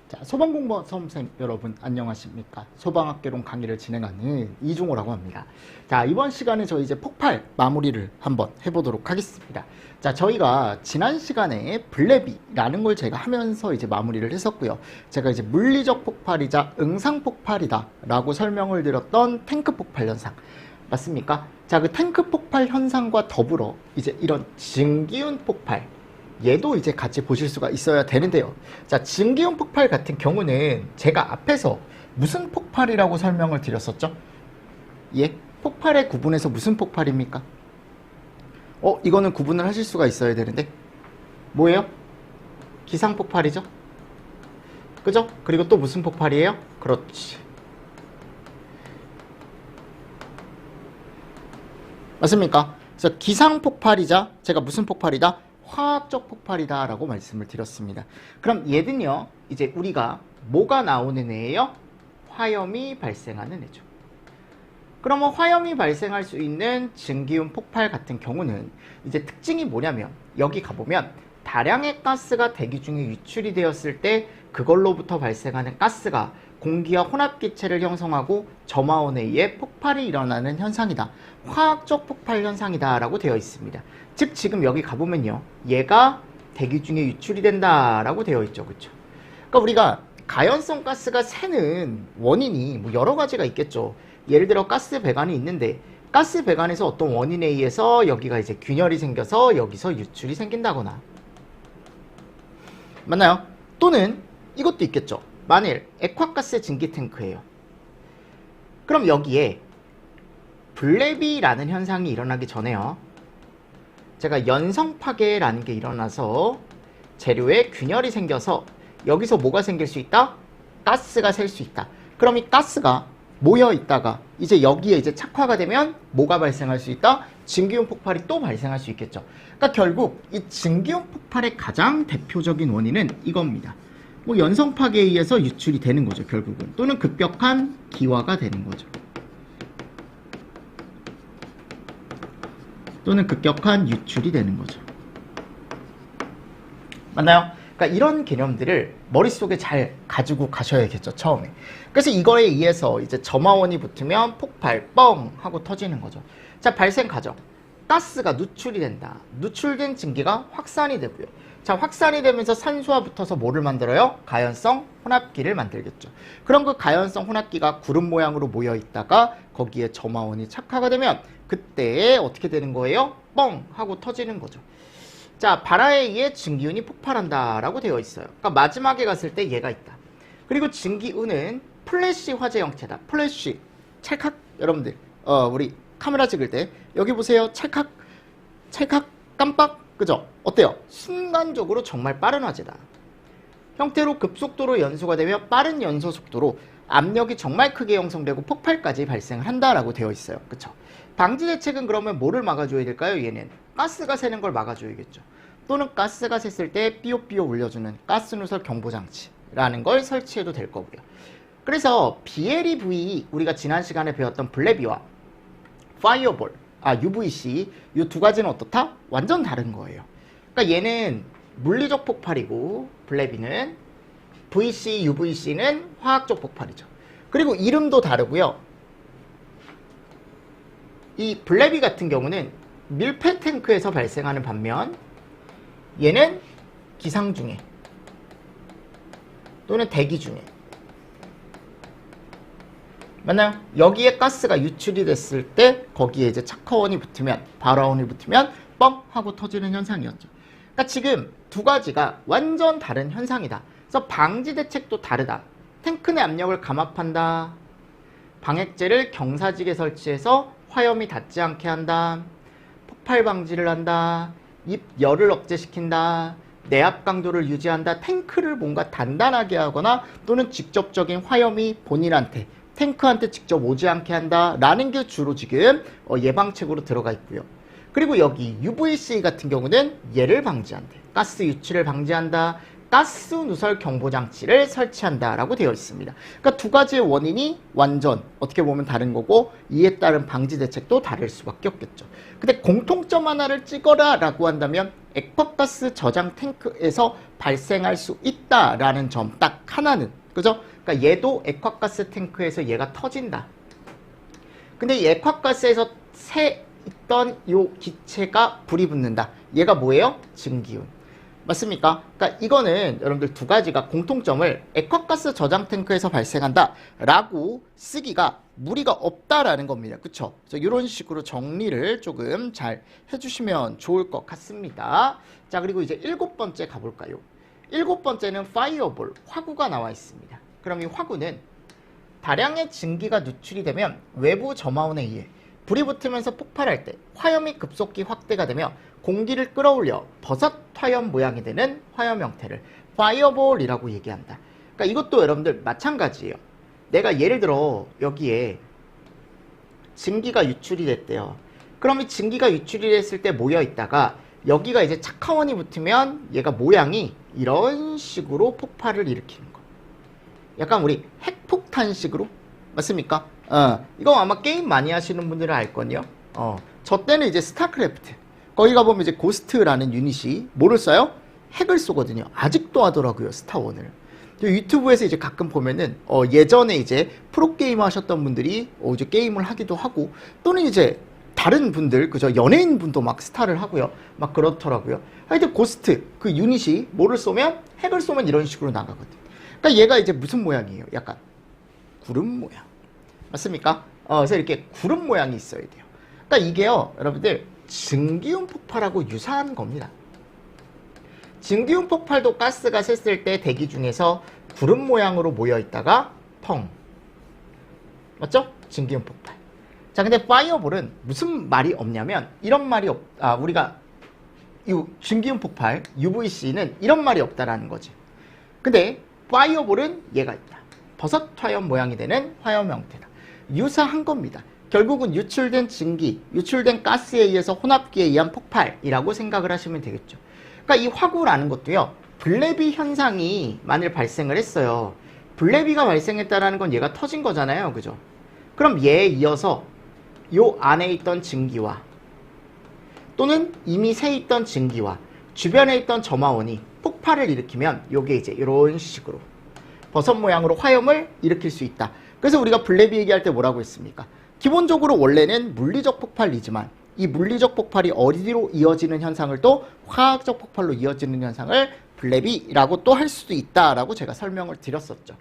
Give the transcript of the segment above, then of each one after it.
자, 소방공무원 수험생 여러분 안녕하십니까? 소방학개론 강의를 진행하는 이종호라고 합니다. 자, 이번 시간에 저희 이제 폭발 마무리를 한번 해보도록 하겠습니다. 자, 저희가 지난 시간에 블레비라는 걸 제가 하면서 이제 마무리를 했었고요. 제가 이제 물리적 폭발이자 응상 폭발이다 라고 설명을 드렸던 탱크 폭발 현상 맞습니까? 자, 그 탱크 폭발 현상과 더불어 이제 이런 증기운 폭발 얘도 이제 같이 보실 수가 있어야 되는데요. 자, 증기운 폭발 같은 경우는 제가 앞에서 무슨 폭발이라고 설명을 드렸었죠? 예? 폭발의 구분에서 무슨 폭발입니까? 이거는 구분을 하실 수가 있어야 되는데 뭐예요? 기상폭발이죠? 그죠? 그리고 또 무슨 폭발이에요? 그렇지. 맞습니까? 그래서 기상폭발이자 제가 무슨 폭발이다? 화학적 폭발이다 라고 말씀을 드렸습니다. 그럼 얘는요, 이제 우리가 뭐가 나오는 애예요? 화염이 발생하는 애죠. 그러면 화염이 발생할 수 있는 증기운 폭발 같은 경우는 이제 특징이 뭐냐면 여기 가보면 다량의 가스가 대기 중에 유출이 되었을 때 그걸로부터 발생하는 가스가 공기와 혼합기체를 형성하고 점화원에 의해 폭발이 일어나는 현상이다. 화학적 폭발 현상이다 라고 되어 있습니다. 즉 지금 여기 가보면요, 얘가 대기 중에 유출이 된다 라고 되어 있죠. 그쵸? 그러니까 우리가 가연성 가스가 새는 원인이 뭐 여러 가지가 있겠죠. 예를 들어 가스 배관이 있는데 가스 배관에서 어떤 원인에 의해서 여기가 이제 균열이 생겨서 여기서 유출이 생긴다거나, 맞나요? 또는 이것도 있겠죠. 만일 액화가스 증기 탱크예요. 그럼 여기에 블레비라는 현상이 일어나기 전에요, 제가 연성 파괴라는 게 일어나서 재료에 균열이 생겨서 여기서 뭐가 생길 수 있다? 가스가 셀 수 있다. 그럼 이 가스가 모여 있다가 이제 여기에 이제 착화가 되면 뭐가 발생할 수 있다? 증기운 폭발이 또 발생할 수 있겠죠. 그러니까 결국 이 증기운 폭발의 가장 대표적인 원인은 이겁니다. 뭐 연성 파괴에 의해서 유출이 되는 거죠, 결국은. 또는 급격한 기화가 되는 거죠. 또는 급격한 유출이 되는 거죠. 맞나요? 그러니까 이런 개념들을 머릿속에 잘 가지고 가셔야겠죠, 처음에. 그래서 이거에 의해서 이제 점화원이 붙으면 폭발, 뻥 하고 터지는 거죠. 자, 발생 과정. 가스가 누출이 된다. 누출된 증기가 확산이 되고요. 자, 확산이 되면서 산소와 붙어서 뭐를 만들어요? 가연성 혼합기를 만들겠죠. 그럼 그 가연성 혼합기가 구름 모양으로 모여 있다가 거기에 점화원이 착화가 되면 그때 어떻게 되는 거예요? 뻥 하고 터지는 거죠. 자, 발화에 의해 증기운이 폭발한다 라고 되어 있어요. 그러니까 마지막에 갔을 때 얘가 있다. 그리고 증기운은 플래시 화재 형태다. 플래시, 찰칵. 여러분들 우리 카메라 찍을 때 여기 보세요. 찰칵, 찰칵, 깜빡. 그죠? 어때요? 순간적으로 정말 빠른 화재다. 형태로 급속도로 연소가 되며 빠른 연소 속도로 압력이 정말 크게 형성되고 폭발까지 발생을 한다라고 되어 있어요. 그쵸? 방지 대책은 그러면 뭐를 막아줘야 될까요? 얘는 가스가 새는 걸 막아줘야겠죠. 또는 가스가 샜을 때 삐요삐요 울려주는 가스 누설 경보장치라는 걸 설치해도 될 거고요. 그래서 BLEV, 우리가 지난 시간에 배웠던 블레비와 파이어볼, UVC, 이 두 가지는 어떻다? 완전 다른 거예요. 그러니까 얘는 물리적 폭발이고 블레비는 VC, UVC는 화학적 폭발이죠. 그리고 이름도 다르고요. 이 블레비 같은 경우는 밀폐 탱크에서 발생하는 반면 얘는 기상 중에 또는 대기 중에, 맞나요? 여기에 가스가 유출이 됐을 때 거기에 이제 착화원이 붙으면, 발화원이 붙으면 뻥 하고 터지는 현상이었죠. 그러니까 지금 두 가지가 완전 다른 현상이다. 그래서 방지 대책도 다르다. 탱크 내 압력을 감압한다. 방액제를 경사직에 설치해서 화염이 닿지 않게 한다. 폭발 방지를 한다. 입열을 억제시킨다. 내압 강도를 유지한다. 탱크를 뭔가 단단하게 하거나 또는 직접적인 화염이 본인한테, 탱크한테 직접 오지 않게 한다 라는 게 주로 지금 예방책으로 들어가 있고요. 그리고 여기 UVC 같은 경우는 얘를 방지한대. 가스 유출을 방지한다. 가스 누설 경보 장치를 설치한다라고 되어 있습니다. 그러니까 두 가지의 원인이 완전 어떻게 보면 다른 거고 이에 따른 방지 대책도 다를 수밖에 없겠죠. 근데 공통점 하나를 찍어라라고 한다면 액화가스 저장 탱크에서 발생할 수 있다라는 점 딱 하나는, 그죠? 그러니까 얘도 액화가스 탱크에서 얘가 터진다. 근데 이 액화가스에서 새 있던 요 기체가 불이 붙는다. 얘가 뭐예요? 증기윤. 맞습니까? 그러니까 이거는 여러분들 두 가지가 공통점을 액화가스 저장 탱크에서 발생한다 라고 쓰기가 무리가 없다라는 겁니다. 그쵸? 그래서 이런 식으로 정리를 조금 잘 해주시면 좋을 것 같습니다. 자, 그리고 이제 7번째 가볼까요? 7번째는 파이어볼, 화구가 나와 있습니다. 그럼 이 화구는 다량의 증기가 누출이 되면 외부 점화원에 의해 불이 붙으면서 폭발할 때 화염이 급속히 확대가 되며 공기를 끌어올려 버섯 화염 모양이 되는 화염 형태를 파이어볼이라고 얘기한다. 그러니까 이것도 여러분들 마찬가지예요. 내가 예를 들어 여기에 증기가 유출이 됐대요. 그럼 이 증기가 유출이 됐을 때 모여 있다가 여기가 이제 착화원이 붙으면 얘가 모양이 이런 식으로 폭발을 일으키는 거. 약간 우리 핵폭탄식으로, 맞습니까? 이거 아마 게임 많이 하시는 분들은 알거든요. 저 때는 이제 스타크래프트 거기 가보면 이제 고스트라는 유닛이 뭐를 써요? 핵을 쏘거든요. 아직도 하더라고요, 스타원을. 유튜브에서 이제 가끔 보면은 예전에 이제 프로게이머 하셨던 분들이 이제 게임을 하기도 하고, 또는 이제 다른 분들, 그죠? 연예인 분도 막 스타를 하고요. 막 그렇더라고요. 하여튼 고스트 그 유닛이 뭐를 쏘면, 핵을 쏘면 이런 식으로 나가거든. 그러니까 얘가 이제 무슨 모양이에요? 약간 구름 모양. 맞습니까? 그래서 이렇게 구름 모양이 있어야 돼요. 그러니까 이게요, 여러분들 증기윤 폭발하고 유사한 겁니다. 증기윤 폭발도 가스가 샜을 때 대기 중에서 구름 모양으로 모여 있다가 펑. 맞죠? 증기윤 폭발. 자, 근데 파이어볼은 무슨 말이 없냐면 이런 말이 우리가 이 증기윤 폭발 UVC는 이런 말이 없다라는 거지. 근데 파이어볼은 얘가 있다. 버섯 화염 모양이 되는 화염 형태다. 유사한 겁니다. 결국은 유출된 증기, 유출된 가스에 의해서 혼합기에 의한 폭발이라고 생각을 하시면 되겠죠. 그러니까 이 화구라는 것도요, 블레비 현상이 만일 발생을 했어요. 블레비가 발생했다라는 건 얘가 터진 거잖아요. 그죠? 그럼 얘에 이어서 요 안에 있던 증기와 또는 이미 새 있던 증기와 주변에 있던 점화원이 폭발을 일으키면 요게 이제 이런 식으로 버섯 모양으로 화염을 일으킬 수 있다. 그래서 우리가 블레비 얘기할 때 뭐라고 했습니까? 기본적으로 원래는 물리적 폭발이지만 이 물리적 폭발이 어디로 이어지는 현상을 또 화학적 폭발로 이어지는 현상을 블레비라고 또 할 수도 있다라고 제가 설명을 드렸었죠.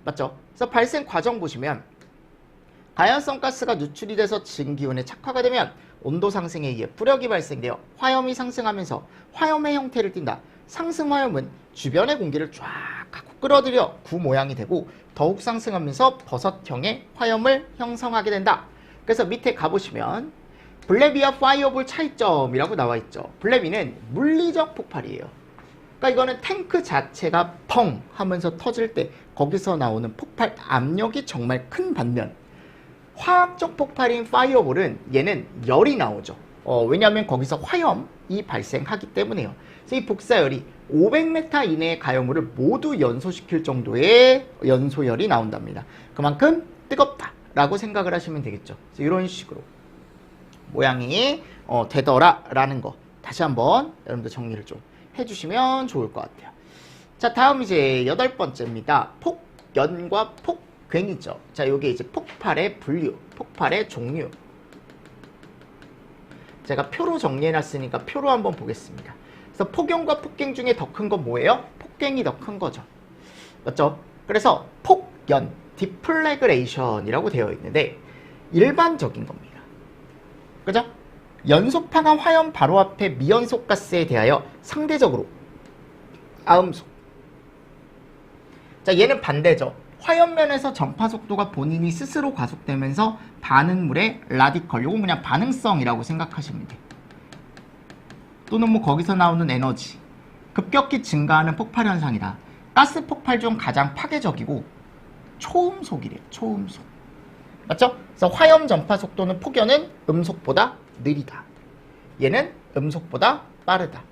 맞죠? 그래서 발생 과정 보시면 가연성 가스가 누출이 돼서 증기윤에 착화가 되면 온도 상승에 의해 부력이 발생되어 화염이 상승하면서 화염의 형태를 띈다. 상승 화염은 주변의 공기를 쫙 하고 끌어들여 구 모양이 되고 더욱 상승하면서 버섯형의 화염을 형성하게 된다. 그래서 밑에 가보시면 블레비와 파이어볼 차이점이라고 나와 있죠. 블레비는 물리적 폭발이에요. 그러니까 이거는 탱크 자체가 펑 하면서 터질 때 거기서 나오는 폭발 압력이 정말 큰 반면 화학적 폭발인 파이어볼은 얘는 열이 나오죠. 왜냐하면 거기서 화염이 발생하기 때문에요. 그래서 이 복사열이 500m 이내의 가열물을 모두 연소시킬 정도의 연소열이 나온답니다. 그만큼 뜨겁다라고 생각을 하시면 되겠죠. 그래서 이런 식으로 모양이 되더라라는 거 다시 한번 여러분들 정리를 좀 해주시면 좋을 것 같아요. 자, 다음 이제 8번째입니다. 폭연과 폭괭이죠. 자, 요게 이제 폭발의 분류, 폭발의 종류. 제가 표로 정리해놨으니까 표로 한번 보겠습니다. 그래서 폭연과 폭괭 중에 더 큰 건 뭐예요? 폭괭이 더 큰 거죠. 맞죠? 그래서 폭연, 디플레그레이션이라고 되어 있는데 일반적인 겁니다. 그죠? 연소파가 화염 바로 앞에 미연소 가스에 대하여 상대적으로 아음속. 자, 얘는 반대죠. 화염면에서 전파 속도가 본인이 스스로 가속되면서 반응물의 라디컬, 요거 그냥 반응성이라고 생각하시면 돼요. 또는 뭐 거기서 나오는 에너지, 급격히 증가하는 폭발 현상이다. 가스 폭발 중 가장 파괴적이고 초음속이래요. 초음속. 맞죠? 그래서 화염 전파 속도는 폭연은 음속보다 느리다. 얘는 음속보다 빠르다.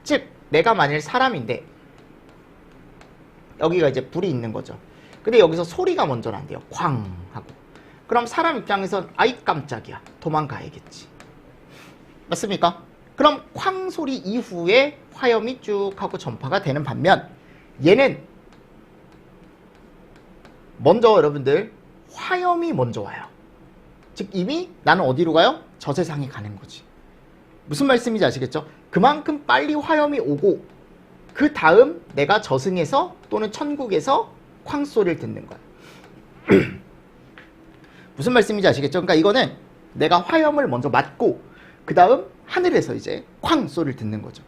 즉 내가 만일 사람인데 여기가 이제 불이 있는 거죠. 근데 여기서 소리가 먼저 난대요. 쾅 하고. 그럼 사람 입장에선 아이 깜짝이야. 도망가야겠지. 맞습니까? 그럼 쾅 소리 이후에 화염이 쭉 하고 전파가 되는 반면 얘는 먼저 여러분들 화염이 먼저 와요. 즉 이미 나는 어디로 가요? 저 세상에 가는 거지. 무슨 말씀인지 아시겠죠? 그만큼 빨리 화염이 오고 그 다음 내가 저승에서 또는 천국에서 쾅 소리를 듣는 거야. 무슨 말씀인지 아시겠죠? 그러니까 이거는 내가 화염을 먼저 맞고 그 다음 하늘에서 이제 쾅 소리를 듣는 거죠.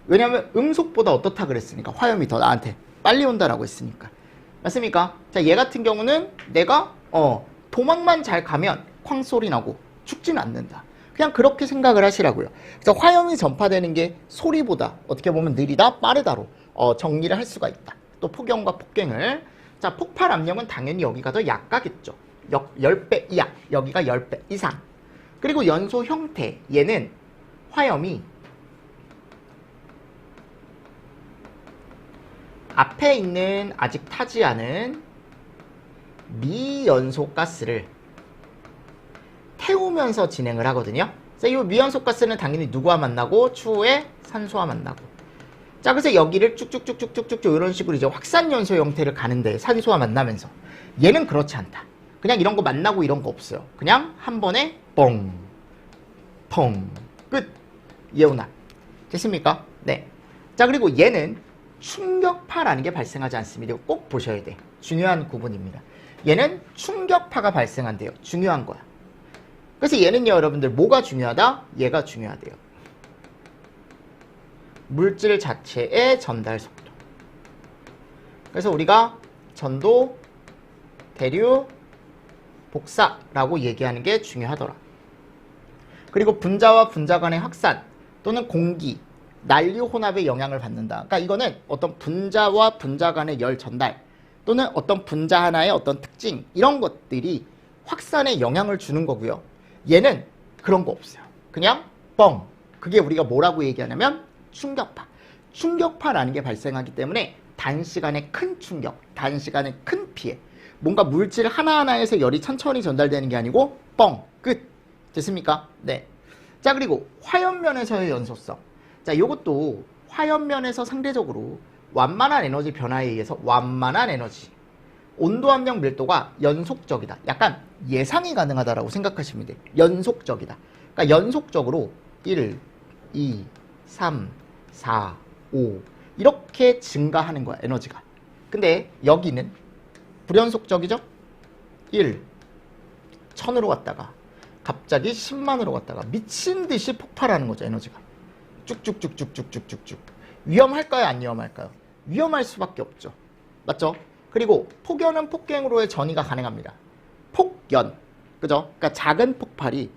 왜냐하면 음속보다 어떻다 그랬으니까. 화염이 더 나한테 빨리 온다라고 했으니까. 맞습니까? 자, 얘 같은 경우는 내가 도망만 잘 가면 쾅 소리 나고 죽지는 않는다. 그냥 그렇게 생각을 하시라고요. 그래서 화염이 전파되는 게 소리보다 어떻게 보면 느리다, 빠르다로 정리를 할 수가 있다. 또 폭염과 폭갱을. 자, 폭발 압력은 당연히 여기가 더 약하겠죠. 10배 이하, 여기가 10배 이상. 그리고 연소 형태, 얘는 화염이 앞에 있는 아직 타지 않은 미연소 가스를 태우면서 진행을 하거든요. 그래서 이 미연소 가스는 당연히 누구와 만나고 추후에 산소와 만나고. 자, 그래서 여기를 쭉쭉쭉쭉쭉쭉 이런 식으로 이제 확산연소 형태를 가는데 산소와 만나면서. 얘는 그렇지 않다. 그냥 이런 거 만나고 이런 거 없어요. 그냥 한 번에 뻥, 펑, 끝. 예우나. 됐습니까? 네. 자, 그리고 얘는 충격파라는 게 발생하지 않습니다. 이거 꼭 보셔야 돼. 중요한 구분입니다. 얘는 충격파가 발생한대요. 중요한 거야. 그래서 얘는요, 여러분들 뭐가 중요하다? 얘가 중요하대요. 물질 자체의 전달 속도. 그래서 우리가 전도, 대류, 복사라고 얘기하는 게 중요하더라. 그리고 분자와 분자 간의 확산 또는 공기, 난류 혼합의 영향을 받는다. 그러니까 이거는 어떤 분자와 분자 간의 열 전달 또는 어떤 분자 하나의 어떤 특징 이런 것들이 확산에 영향을 주는 거고요. 얘는 그런 거 없어요. 그냥 뻥. 그게 우리가 뭐라고 얘기하냐면 충격파. 충격파라는 게 발생하기 때문에 단시간에 큰 충격, 단시간에 큰 피해. 뭔가 물질 하나하나에서 열이 천천히 전달되는 게 아니고 뻥. 끝. 됐습니까? 네. 자, 그리고 화염면에서의 연소성. 자, 요것도 화염면에서 상대적으로 완만한 에너지 변화에 의해서 완만한 에너지, 온도 함량 밀도가 연속적이다. 약간 예상이 가능하다라고 생각하시면 돼요. 연속적이다. 그러니까 연속적으로 1, 2, 3, 4, 5 이렇게 증가하는 거야, 에너지가. 근데 여기는 불연속적이죠? 1, 1000으로 갔다가 갑자기 10만으로 갔다가 미친 듯이 폭발하는 거죠, 에너지가. 쭉쭉쭉쭉쭉쭉쭉쭉. 위험할까요? 안 위험할까요? 위험할 수밖에 없죠. 맞죠? 그리고 폭연은 폭갱으로의 전이가 가능합니다. 폭연. 그죠? 그러니까 작은 폭발이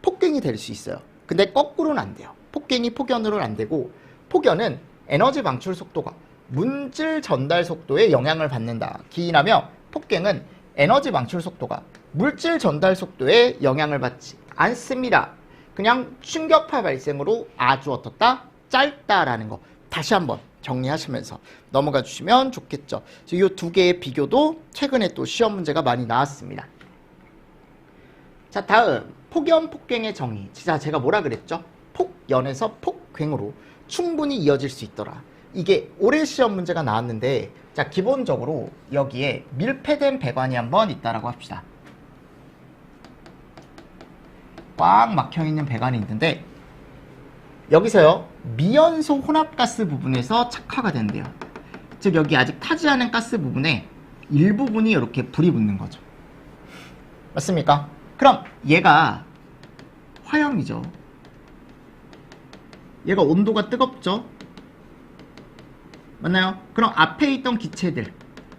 폭갱이 될 수 있어요. 근데 거꾸로는 안 돼요. 폭갱이 폭연으로는 안 되고, 폭연은 에너지 방출 속도가 물질 전달 속도에 영향을 받는다. 기인하며 폭갱은 에너지 방출 속도가 물질 전달 속도에 영향을 받지 않습니다. 그냥 충격파 발생으로 아주 어떻다? 짧다라는 거 다시 한번 정리하시면서 넘어가 주시면 좋겠죠. 이 두 개의 비교도 최근에 또 시험 문제가 많이 나왔습니다. 자, 다음 폭연, 폭갱의 정의. 자, 제가 뭐라 그랬죠? 폭연에서 폭갱으로 충분히 이어질 수 있더라. 이게 올해 시험 문제가 나왔는데, 자, 기본적으로 여기에 밀폐된 배관이 한번 있다라고 합시다. 꽉 막혀있는 배관이 있는데 여기서요, 미연소 혼합가스 부분에서 착화가 된대요. 즉 여기 아직 타지 않은 가스 부분에 일부분이 이렇게 불이 붙는 거죠. 맞습니까? 그럼 얘가 화염이죠. 얘가 온도가 뜨겁죠. 맞나요? 그럼 앞에 있던 기체들,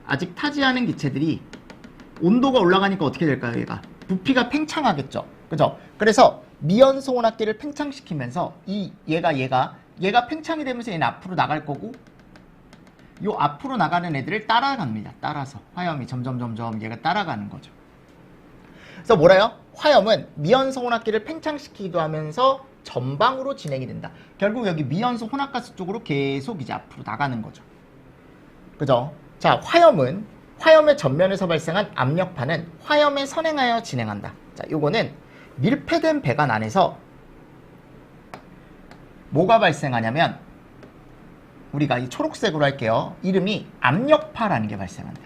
아직 타지 않은 기체들이 온도가 올라가니까 어떻게 될까요? 얘가 부피가 팽창하겠죠. 그죠? 그래서 미연소 혼합기를 팽창시키면서 얘가 팽창이 되면서 얘는 앞으로 나갈 거고, 요 앞으로 나가는 애들을 따라갑니다. 따라서 화염이 점점 얘가 따라가는 거죠. 그래서 뭐래요? 화염은 미연소 혼합기를 팽창시키기도 하면서 전방으로 진행이 된다. 결국 여기 미연소 혼합가스 쪽으로 계속 이제 앞으로 나가는 거죠. 그죠? 자, 화염의 전면에서 발생한 압력파는 화염에 선행하여 진행한다. 자, 요거는 밀폐된 배관 안에서 뭐가 발생하냐면 우리가 이 초록색으로 할게요. 이름이 압력파라는 게 발생한대.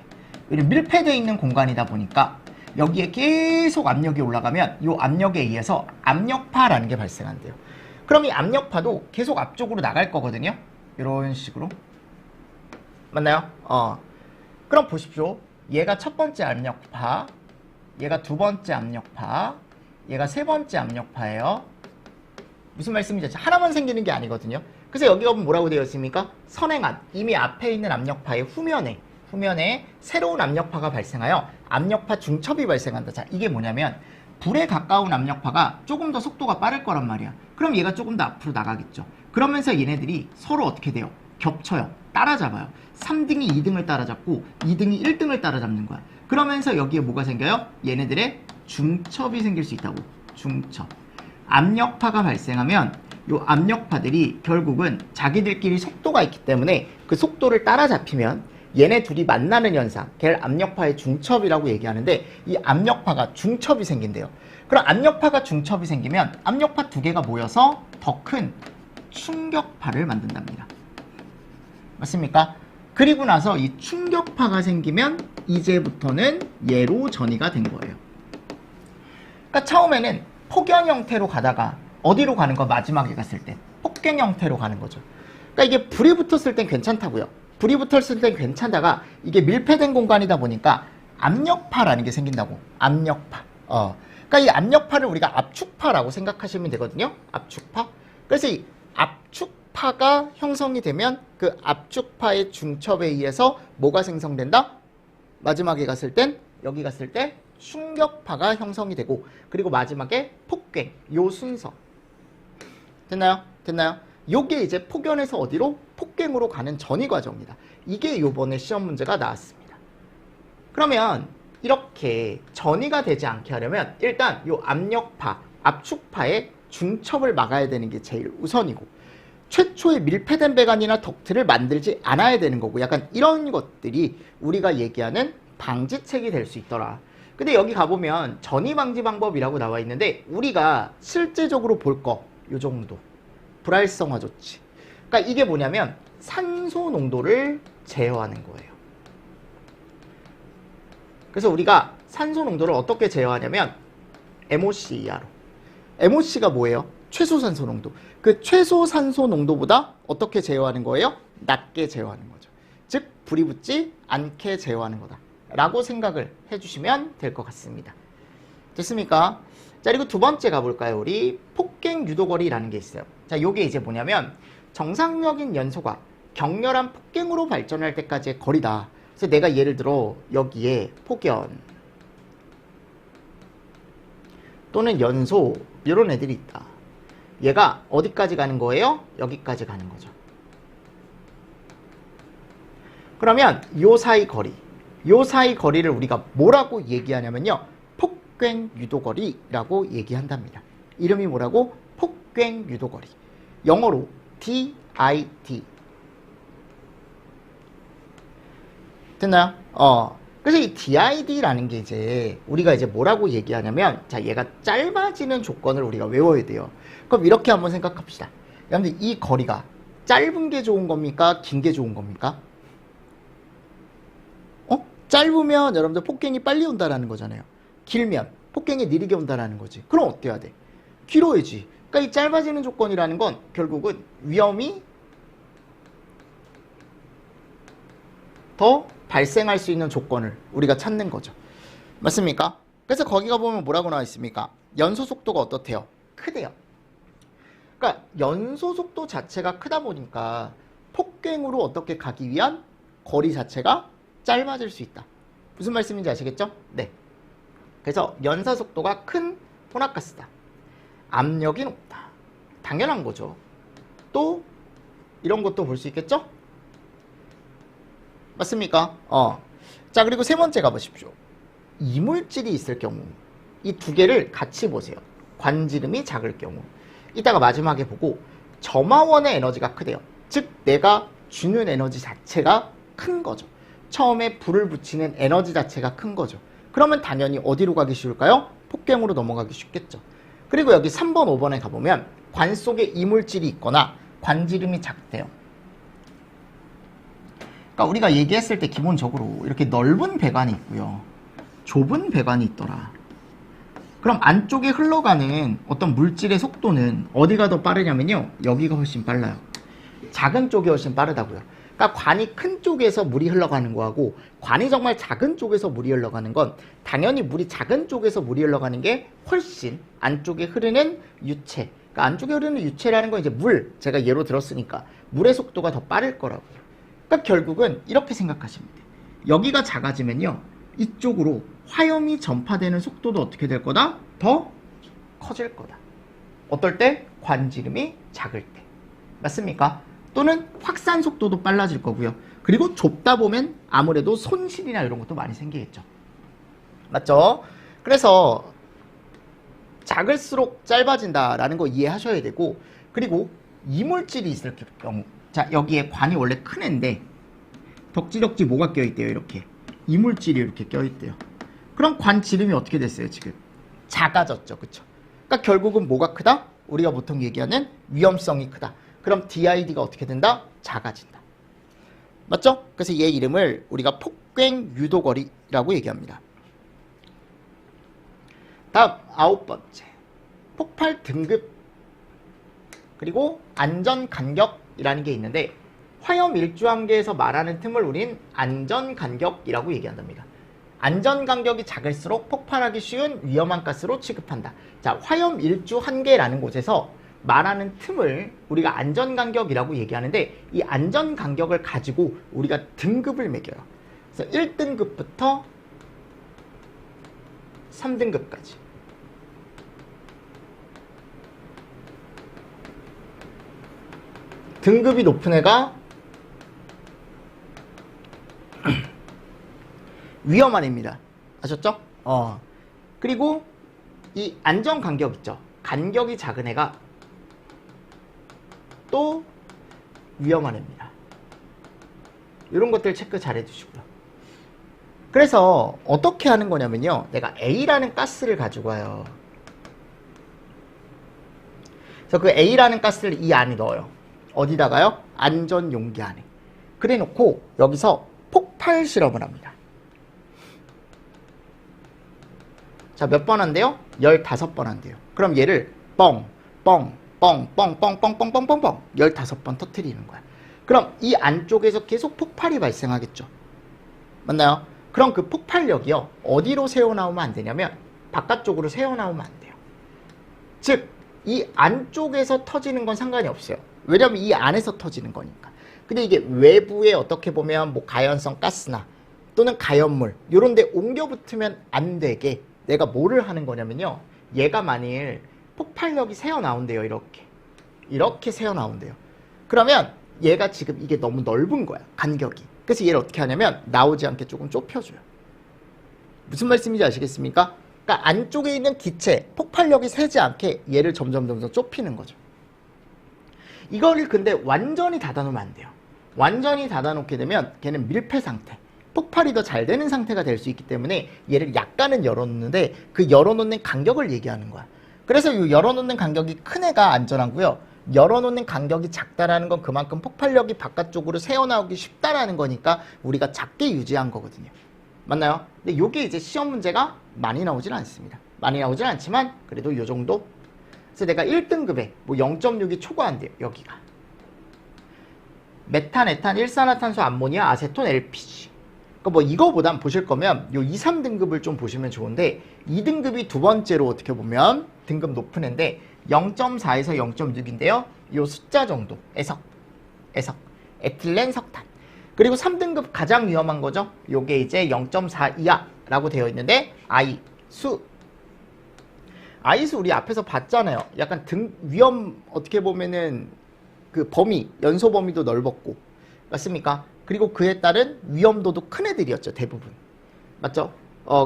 밀폐되어 있는 공간이다 보니까 여기에 계속 압력이 올라가면 이 압력에 의해서 압력파라는 게 발생한대요. 그럼 이 압력파도 계속 앞쪽으로 나갈 거거든요. 이런 식으로. 맞나요? 그럼 보십시오. 얘가 첫 번째 압력파, 얘가 두 번째 압력파, 얘가 세 번째 압력파예요. 무슨 말씀인지 하나만 생기는 게 아니거든요. 그래서 여기가 뭐라고 되어 있습니까? 선행한, 이미 앞에 있는 압력파의 후면에 새로운 압력파가 발생하여 압력파 중첩이 발생한다. 자, 이게 뭐냐면 불에 가까운 압력파가 조금 더 속도가 빠를 거란 말이야. 그럼 얘가 조금 더 앞으로 나가겠죠. 그러면서 얘네들이 서로 어떻게 돼요? 겹쳐요. 따라잡아요. 3등이 2등을 따라잡고 2등이 1등을 따라잡는 거야. 그러면서 여기에 뭐가 생겨요? 얘네들의 중첩이 생길 수 있다고. 중첩. 압력파가 발생하면 이 압력파들이 결국은 자기들끼리 속도가 있기 때문에 그 속도를 따라잡히면 얘네 둘이 만나는 현상, 걔를 압력파의 중첩이라고 얘기하는데 이 압력파가 중첩이 생긴대요. 그럼 압력파가 중첩이 생기면 압력파 두 개가 모여서 더 큰 충격파를 만든답니다. 맞습니까? 그리고 나서 이 충격파가 생기면 이제부터는 얘로 전이가 된 거예요. 그러니까 처음에는 폭염 형태로 가다가 어디로 가는 거? 마지막에 갔을 때 폭갱 형태로 가는 거죠. 그러니까 이게 불이 붙었을 땐 괜찮다고요. 불이 붙었을 땐 괜찮다가 이게 밀폐된 공간이다 보니까 압력파라는 게 생긴다고. 압력파. 그러니까 이 압력파를 우리가 압축파라고 생각하시면 되거든요. 압축파. 그래서 이 압축파가 형성이 되면 그 압축파의 중첩에 의해서 뭐가 생성된다? 마지막에 갔을 땐 여기 갔을 때 충격파가 형성이 되고 그리고 마지막에 폭갱. 요 순서. 됐나요? 요게 이제 폭연에서 어디로? 폭갱으로 가는 전이 과정입니다. 이게 요번에 시험 문제가 나왔습니다. 그러면 이렇게 전이가 되지 않게 하려면 일단 요 압력파, 압축파의 중첩을 막아야 되는 게 제일 우선이고 최초의 밀폐된 배관이나 덕트를 만들지 않아야 되는 거고 약간 이런 것들이 우리가 얘기하는 방지책이 될 수 있더라. 근데 여기 가보면 전이 방지 방법이라고 나와 있는데 우리가 실제적으로 볼 거 요 정도. 불활성화 조치. 그러니까 이게 뭐냐면 산소 농도를 제어하는 거예요. 그래서 우리가 산소 농도를 어떻게 제어하냐면 MOC 이하로. MOC가 뭐예요? 최소 산소 농도. 그 최소 산소 농도보다 어떻게 제어하는 거예요? 낮게 제어하는 거죠. 즉 불이 붙지 않게 제어하는 거다 라고 생각을 해주시면 될 것 같습니다. 됐습니까? 자, 그리고 두 번째 가볼까요? 우리 폭갱 유도거리라는 게 있어요. 자, 요게 이제 뭐냐면 정상적인 연소가 격렬한 폭갱으로 발전할 때까지의 거리다. 그래서 내가 예를 들어 여기에 폭연 또는 연소 이런 애들이 있다. 얘가 어디까지 가는 거예요? 여기까지 가는 거죠. 그러면 요 사이 거리를 우리가 뭐라고 얘기하냐면요. 폭갱 유도거리라고 얘기한답니다. 이름이 뭐라고? 폭갱 유도거리. 영어로 DID. 됐나요? 그래서 이 DID라는 게 이제 우리가 이제 뭐라고 얘기하냐면 자, 얘가 짧아지는 조건을 우리가 외워야 돼요. 그럼 이렇게 한번 생각합시다. 여러분들 이 거리가 짧은 게 좋은 겁니까? 긴 게 좋은 겁니까? 짧으면 여러분들 폭갱이 빨리 온다라는 거잖아요. 길면 폭갱이 느리게 온다라는 거지. 그럼 어때야 돼? 길어야지. 그러니까 이 짧아지는 조건이라는 건 결국은 위험이 더 발생할 수 있는 조건을 우리가 찾는 거죠. 맞습니까? 그래서 거기가 보면 뭐라고 나와 있습니까? 연소 속도가 어떻대요? 크대요. 그러니까 연소 속도 자체가 크다 보니까 폭갱으로 어떻게 가기 위한 거리 자체가 짧아질 수 있다. 무슨 말씀인지 아시겠죠? 네. 그래서 연사 속도가 큰 혼합가스다. 압력이 높다. 당연한 거죠. 또 이런 것도 볼 수 있겠죠? 맞습니까? 자, 그리고 세 번째 가보십시오. 이물질이 있을 경우 이 두 개를 같이 보세요. 관지름이 작을 경우. 이따가 마지막에 보고 점화원의 에너지가 크대요. 즉 내가 주는 에너지 자체가 큰 거죠. 처음에 불을 붙이는 에너지 자체가 큰 거죠. 그러면 당연히 어디로 가기 쉬울까요? 폭갱으로 넘어가기 쉽겠죠. 그리고 여기 3번, 5번에 가보면 관 속에 이물질이 있거나 관지름이 작대요. 그러니까 우리가 얘기했을 때 기본적으로 이렇게 넓은 배관이 있고요. 좁은 배관이 있더라. 그럼 안쪽에 흘러가는 어떤 물질의 속도는 어디가 더 빠르냐면요. 여기가 훨씬 빨라요. 작은 쪽이 훨씬 빠르다고요. 그러니까 관이 큰 쪽에서 물이 흘러가는 거하고 관이 정말 작은 쪽에서 물이 흘러가는 건 당연히 물이 작은 쪽에서 물이 흘러가는 게 훨씬 안쪽에 흐르는 유체. 그러니까 안쪽에 흐르는 유체라는 건 이제 물. 제가 예로 들었으니까 물의 속도가 더 빠를 거라고요. 그러니까 결국은 이렇게 생각하시면 돼요. 여기가 작아지면요. 이쪽으로 화염이 전파되는 속도도 어떻게 될 거다? 더 커질 거다. 어떨 때? 관지름이 작을 때. 맞습니까? 또는 확산 속도도 빨라질 거고요. 그리고 좁다 보면 아무래도 손실이나 이런 것도 많이 생기겠죠. 맞죠? 그래서 작을수록 짧아진다라는 거 이해하셔야 되고, 그리고 이물질이 있을 경우, 자, 여기에 관이 원래 큰 애인데 덕지덕지 뭐가 껴있대요? 이렇게 이물질이 이렇게 껴있대요. 그럼 관 지름이 어떻게 됐어요? 지금 작아졌죠. 그쵸? 그러니까 결국은 뭐가 크다? 우리가 보통 얘기하는 위험성이 크다. 그럼 DID가 어떻게 된다? 작아진다. 맞죠? 그래서 얘 이름을 우리가 폭갱 유도거리라고 얘기합니다. 다음 9번째, 폭발 등급 그리고 안전 간격이라는 게 있는데, 화염 일주한계에서 말하는 틈을 우린 안전 간격이라고 얘기한답니다. 안전 간격이 작을수록 폭발하기 쉬운 위험한 가스로 취급한다. 자, 화염 일주한계라는 곳에서 말하는 틈을 우리가 안전 간격이라고 얘기하는데, 이 안전 간격을 가지고 우리가 등급을 매겨요. 그래서 1등급부터 3등급까지. 등급이 높은 애가 위험한 애입니다. 아셨죠? 그리고 이 안전 간격 있죠? 간격이 작은 애가 또 위험한 애입니다. 이런 것들 체크 잘 해주시고요. 그래서 어떻게 하는 거냐면요. 내가 A라는 가스를 가지고 와요. 그래서 그 A라는 가스를 이 안에 넣어요. 어디다가요? 안전 용기 안에. 그래 놓고 여기서 폭발 실험을 합니다. 자, 몇 번 한대요? 15번 한대요. 그럼 얘를 뻥, 뻥, 뻥, 뻥, 뻥, 뻥, 뻥, 뻥, 뻥, 뻥 15번 터뜨리는 거야. 그럼 이 안쪽에서 계속 폭발이 발생하겠죠. 맞나요? 그럼 그 폭발력이요. 어디로 새어나오면 안 되냐면 바깥쪽으로 새어나오면 안 돼요. 즉, 이 안쪽에서 터지는 건 상관이 없어요. 왜냐면 이 안에서 터지는 거니까. 근데 이게 외부에 어떻게 보면 뭐 가연성 가스나 또는 가연물 이런 데 옮겨 붙으면 안 되게 내가 뭐를 하는 거냐면요. 얘가 만일 폭발력이 새어나온대요. 이렇게 새어나온대요. 그러면 얘가 지금 이게 너무 넓은 거야. 간격이. 그래서 얘를 어떻게 하냐면 나오지 않게 조금 좁혀줘요. 무슨 말씀인지 아시겠습니까? 그러니까 안쪽에 있는 기체, 폭발력이 새지 않게 얘를 점점 좁히는 거죠. 이거를 근데 완전히 닫아놓으면 안 돼요. 완전히 닫아놓게 되면 걔는 밀폐 상태, 폭발이 더 잘 되는 상태가 될 수 있기 때문에 얘를 약간은 열어놓는데 그 열어놓는 간격을 얘기하는 거야. 그래서 이 열어놓는 간격이 큰 애가 안전하고요. 열어놓는 간격이 작다라는 건 그만큼 폭발력이 바깥쪽으로 새어나오기 쉽다라는 거니까 우리가 작게 유지한 거거든요. 맞나요? 근데 이게 이제 시험 문제가 많이 나오진 않습니다. 많이 나오진 않지만 그래도 요 정도. 그래서 내가 1등급에 뭐 0.6이 초과한대요. 여기가 메탄, 에탄, 일산화탄소, 암모니아, 아세톤, LPG. 그러니까 뭐 이거보단 보실 거면 요 2, 3등급을 좀 보시면 좋은데 2등급이 두 번째로 어떻게 보면 등급 높은 애인데 0.4에서 0.6인데요. 요 숫자 정도 애석, 에틸렌, 석탄. 그리고 3등급 가장 위험한 거죠. 요게 이제 0.4 이하라고 되어 있는데 아이수 우리 앞에서 봤잖아요. 약간 위험 어떻게 보면은 그 범위, 연소 범위도 넓었고 맞습니까? 그리고 그에 따른 위험도도 큰 애들이었죠. 대부분. 맞죠?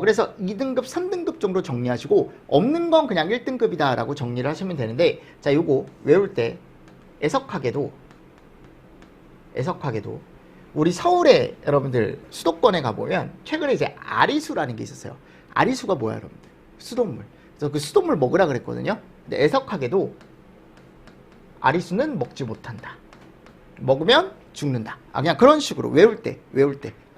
그래서 2등급, 3등급 정도 정리하시고 없는 건 그냥 1등급이다 라고 정리를 하시면 되는데 자, 요거 외울 때 애석하게도 우리 서울에 여러분들 수도권에 가보면 최근에 이제 아리수라는 게 있었어요. 아리수가 뭐야 여러분들? 수돗물. 그래서 그 수돗물 먹으라 그랬거든요. 근데 애석하게도 아리수는 먹지 못한다. 먹으면 죽는다. 그냥 그런 식으로 외울 때.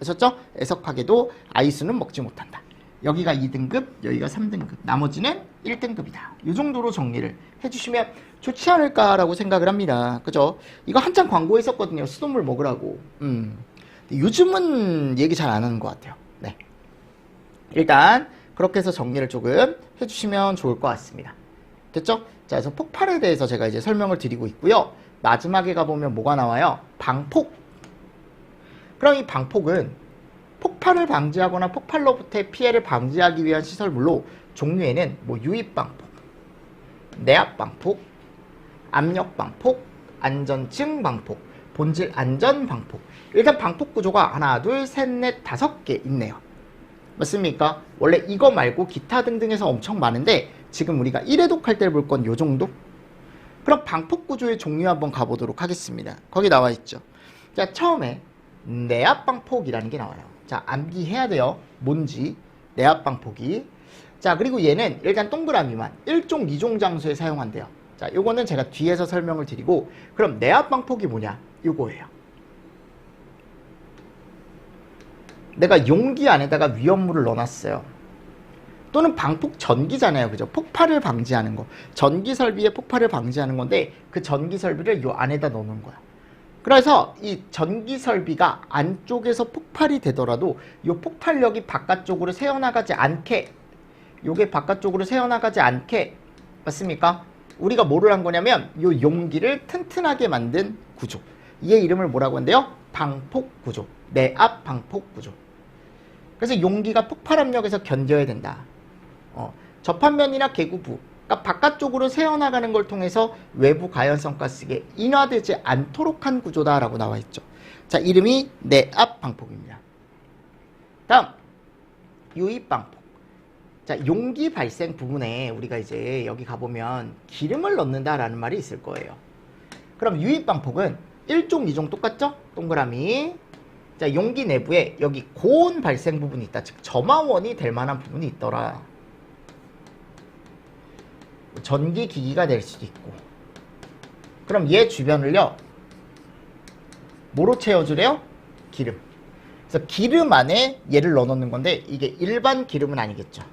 아셨죠? 애석하게도 아리수는 먹지 못한다. 여기가 2등급, 여기가 3등급, 나머지는 1등급이다. 이 정도로 정리를 해주시면 좋지 않을까라고 생각을 합니다. 그죠? 이거 한참 광고에 있었거든요. 수돗물 먹으라고. 요즘은 얘기 잘 안 하는 것 같아요. 네. 일단 그렇게 해서 정리를 조금 해주시면 좋을 것 같습니다. 됐죠? 자, 그래서 폭발에 대해서 제가 이제 설명을 드리고 있고요. 마지막에 가보면 뭐가 나와요? 방폭. 그럼 이 방폭은 폭발을 방지하거나 폭발로부터의 피해를 방지하기 위한 시설물로 종류에는 뭐 유입방폭, 내압방폭, 압력방폭, 안전층 방폭, 본질 안전 방폭. 일단 방폭 구조가 하나, 둘, 셋, 넷, 5개 있네요. 맞습니까? 원래 이거 말고 기타 등등해서 엄청 많은데 지금 우리가 1회독 때 볼 건 요 정도? 그럼 방폭 구조의 종류 한번 가보도록 하겠습니다. 거기 나와 있죠. 자, 처음에 내압방폭이라는 게 나와요. 자, 암기해야 돼요. 뭔지. 내압방폭이. 자, 그리고 얘는 일단 동그라미만 1종, 2종 장소에 사용한대요. 자, 요거는 제가 뒤에서 설명을 드리고, 그럼 내압방폭이 뭐냐? 요거예요. 내가 용기 안에다가 위험물을 넣어놨어요. 또는 방폭 전기잖아요. 그죠? 폭발을 방지하는 거. 전기 설비에 폭발을 방지하는 건데, 그 전기 설비를 요 안에다 넣는 거야. 그래서 이 전기 설비가 안쪽에서 폭발이 되더라도 이 폭발력이 바깥쪽으로 새어나가지 않게, 요게 바깥쪽으로 새어나가지 않게, 맞습니까? 우리가 뭐를 한 거냐면 이 용기를 튼튼하게 만든 구조. 이의 이름을 뭐라고 한대요? 방폭 구조. 내압 방폭 구조. 그래서 용기가 폭발 압력에서 견뎌야 된다. 접합면이나 계구부, 그러니까 바깥쪽으로 새어나가는 걸 통해서 외부 가연성 가스에 인화되지 않도록 한 구조다라고 나와 있죠. 자, 이름이 내압 방폭입니다. 다음, 유입 방폭. 자, 용기 발생 부분에 우리가 이제 여기 가보면 기름을 넣는다라는 말이 있을 거예요. 그럼 유입 방폭은 1종, 2종 똑같죠? 동그라미. 자, 용기 내부에 여기 고온 발생 부분이 있다. 즉, 점화원이 될 만한 부분이 있더라. 전기 기기가 될 수도 있고. 그럼 얘 주변을요, 뭐로 채워주래요? 기름. 그래서 기름 안에 얘를 넣어놓는 건데 이게 일반 기름은 아니겠죠.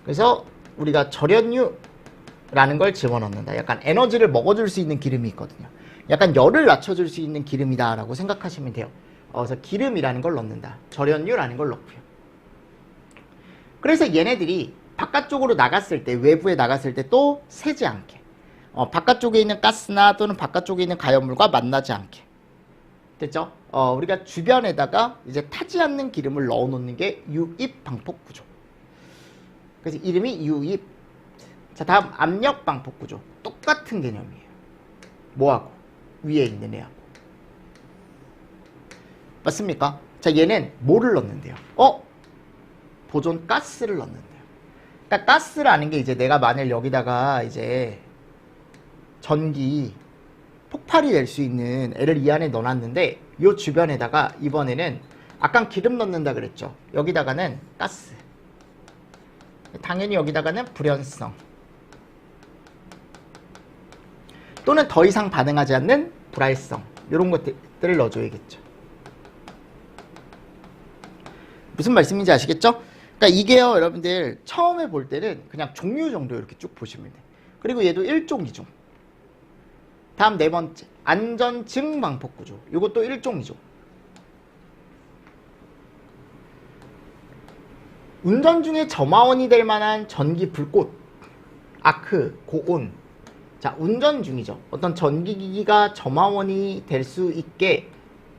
그래서 우리가 절연유라는 걸 집어넣는다. 약간 에너지를 먹어줄 수 있는 기름이 있거든요. 약간 열을 낮춰줄 수 있는 기름이다 라고 생각하시면 돼요. 그래서 기름이라는 걸 넣는다. 절연유라는 걸 넣고요. 그래서 얘네들이 바깥쪽으로 나갔을 때, 외부에 나갔을 때 또 새지 않게, 바깥쪽에 있는 가스나 또는 바깥쪽에 있는 가연물과 만나지 않게. 됐죠? 우리가 주변에다가 이제 타지 않는 기름을 넣어 놓는 게 유입 방폭 구조. 그래서 이름이 유입. 자, 다음 압력 방폭 구조. 똑같은 개념이에요. 뭐하고? 위에 있는 애하고. 맞습니까? 자, 얘는 뭐를 넣는데요? 보존 가스를 넣는데요. 그러니까 가스라는 게 이제 내가 만일 여기다가 이제 전기 폭발이 될 수 있는 애를 이 안에 넣어놨는데 이 주변에다가 이번에는 아까 기름 넣는다 그랬죠. 여기다가는 가스. 당연히 여기다가는 불연성. 또는 더 이상 반응하지 않는 불활성. 이런 것들을 넣어줘야겠죠. 무슨 말씀인지 아시겠죠? 그러니까 이게요, 여러분들 처음에 볼 때는 그냥 종류 정도 이렇게 쭉 보시면 돼요. 그리고 얘도 1종, 2종. 다음 네 번째, 안전증 방폭 구조. 이것도 1종, 2종. 운전 중에 점화원이 될 만한 전기 불꽃, 아크, 고온. 자, 운전 중이죠. 어떤 전기기기가 점화원이 될 수 있게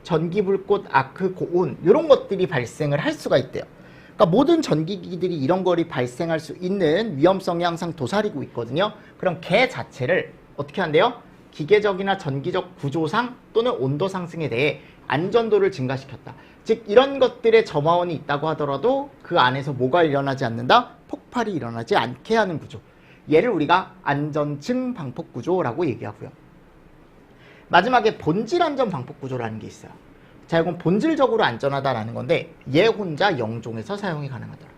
전기 불꽃, 아크, 고온 이런 것들이 발생을 할 수가 있대요. 그러니까 모든 전기기기들이 이런 거리 발생할 수 있는 위험성이 항상 도사리고 있거든요. 그럼 걔 자체를 어떻게 한대요? 기계적이나 전기적 구조상 또는 온도 상승에 대해 안전도를 증가시켰다. 즉 이런 것들의 점화원이 있다고 하더라도 그 안에서 뭐가 일어나지 않는다? 폭발이 일어나지 않게 하는 구조. 얘를 우리가 안전증 방폭 구조라고 얘기하고요. 마지막에 본질 안전 방폭 구조라는 게 있어요. 자, 이건 본질적으로 안전하다라는 건데 얘 혼자 영종에서 사용이 가능하더라.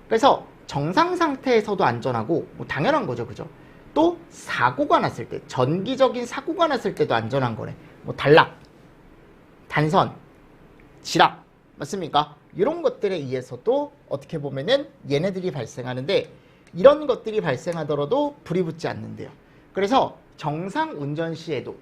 그래서 정상 상태에서도 안전하고 뭐 당연한 거죠, 그죠? 또 사고가 났을 때, 전기적인 사고가 났을 때도 안전한 거네. 뭐 단락, 단선, 지락, 맞습니까? 이런 것들에 의해서도 어떻게 보면은 얘네들이 발생하는데 이런 것들이 발생하더라도 불이 붙지 않는데요. 그래서 정상 운전 시에도,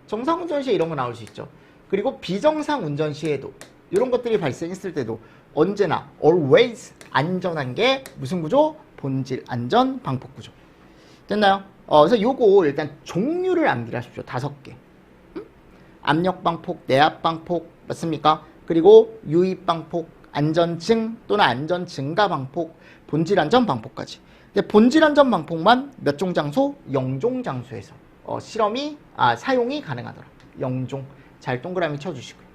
정상 운전 시에 이런 거 나올 수 있죠. 그리고 비정상 운전 시에도 이런 것들이 발생했을 때도 언제나 always 안전한 게 무슨 구조? 본질 안전 방폭 구조. 됐나요? 그래서 요거 일단 종류를 암기를 하십시오. 5개. 압력 방폭, 내압 방폭, 맞습니까? 그리고 유입 방폭, 안전증 또는 안전 증가 방폭, 본질 안전 방폭까지. 근데 본질 안전 방폭만 몇 종 장소? 0종 장소에서 사용이 가능하더라. 0종. 잘 동그라미 쳐주시고요.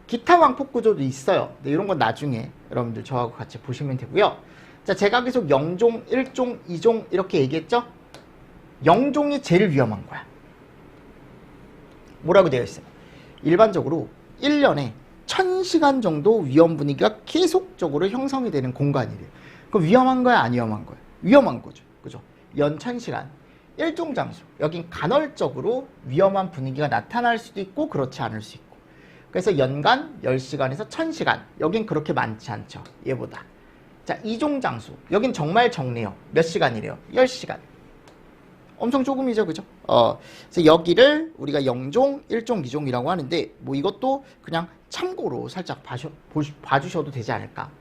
기타 방폭 구조도 있어요. 근데 이런 건 나중에 여러분들 저하고 같이 보시면 되고요. 자, 제가 계속 0종, 1종, 2종 이렇게 얘기했죠? 0종이 제일 위험한 거야. 뭐라고 되어 있어요? 일반적으로 1년에 1000시간 정도 위험 분위기가 계속적으로 형성이 되는 공간이래요. 그럼 위험한 거야, 안 위험한 거야? 위험한 거죠. 그죠? 연 1000시간. 1종 장소. 여긴 간헐적으로 위험한 분위기가 나타날 수도 있고 그렇지 않을 수 있고. 그래서 연간 10시간에서 1000시간. 여긴 그렇게 많지 않죠. 얘보다. 자, 2종 장소. 여긴 정말 적네요. 몇 시간이래요? 10시간. 엄청 조금이죠, 그죠? 그래서 여기를 우리가 0종, 1종, 2종이라고 하는데 뭐 이것도 그냥 참고로 살짝 봐주셔도 되지 않을까.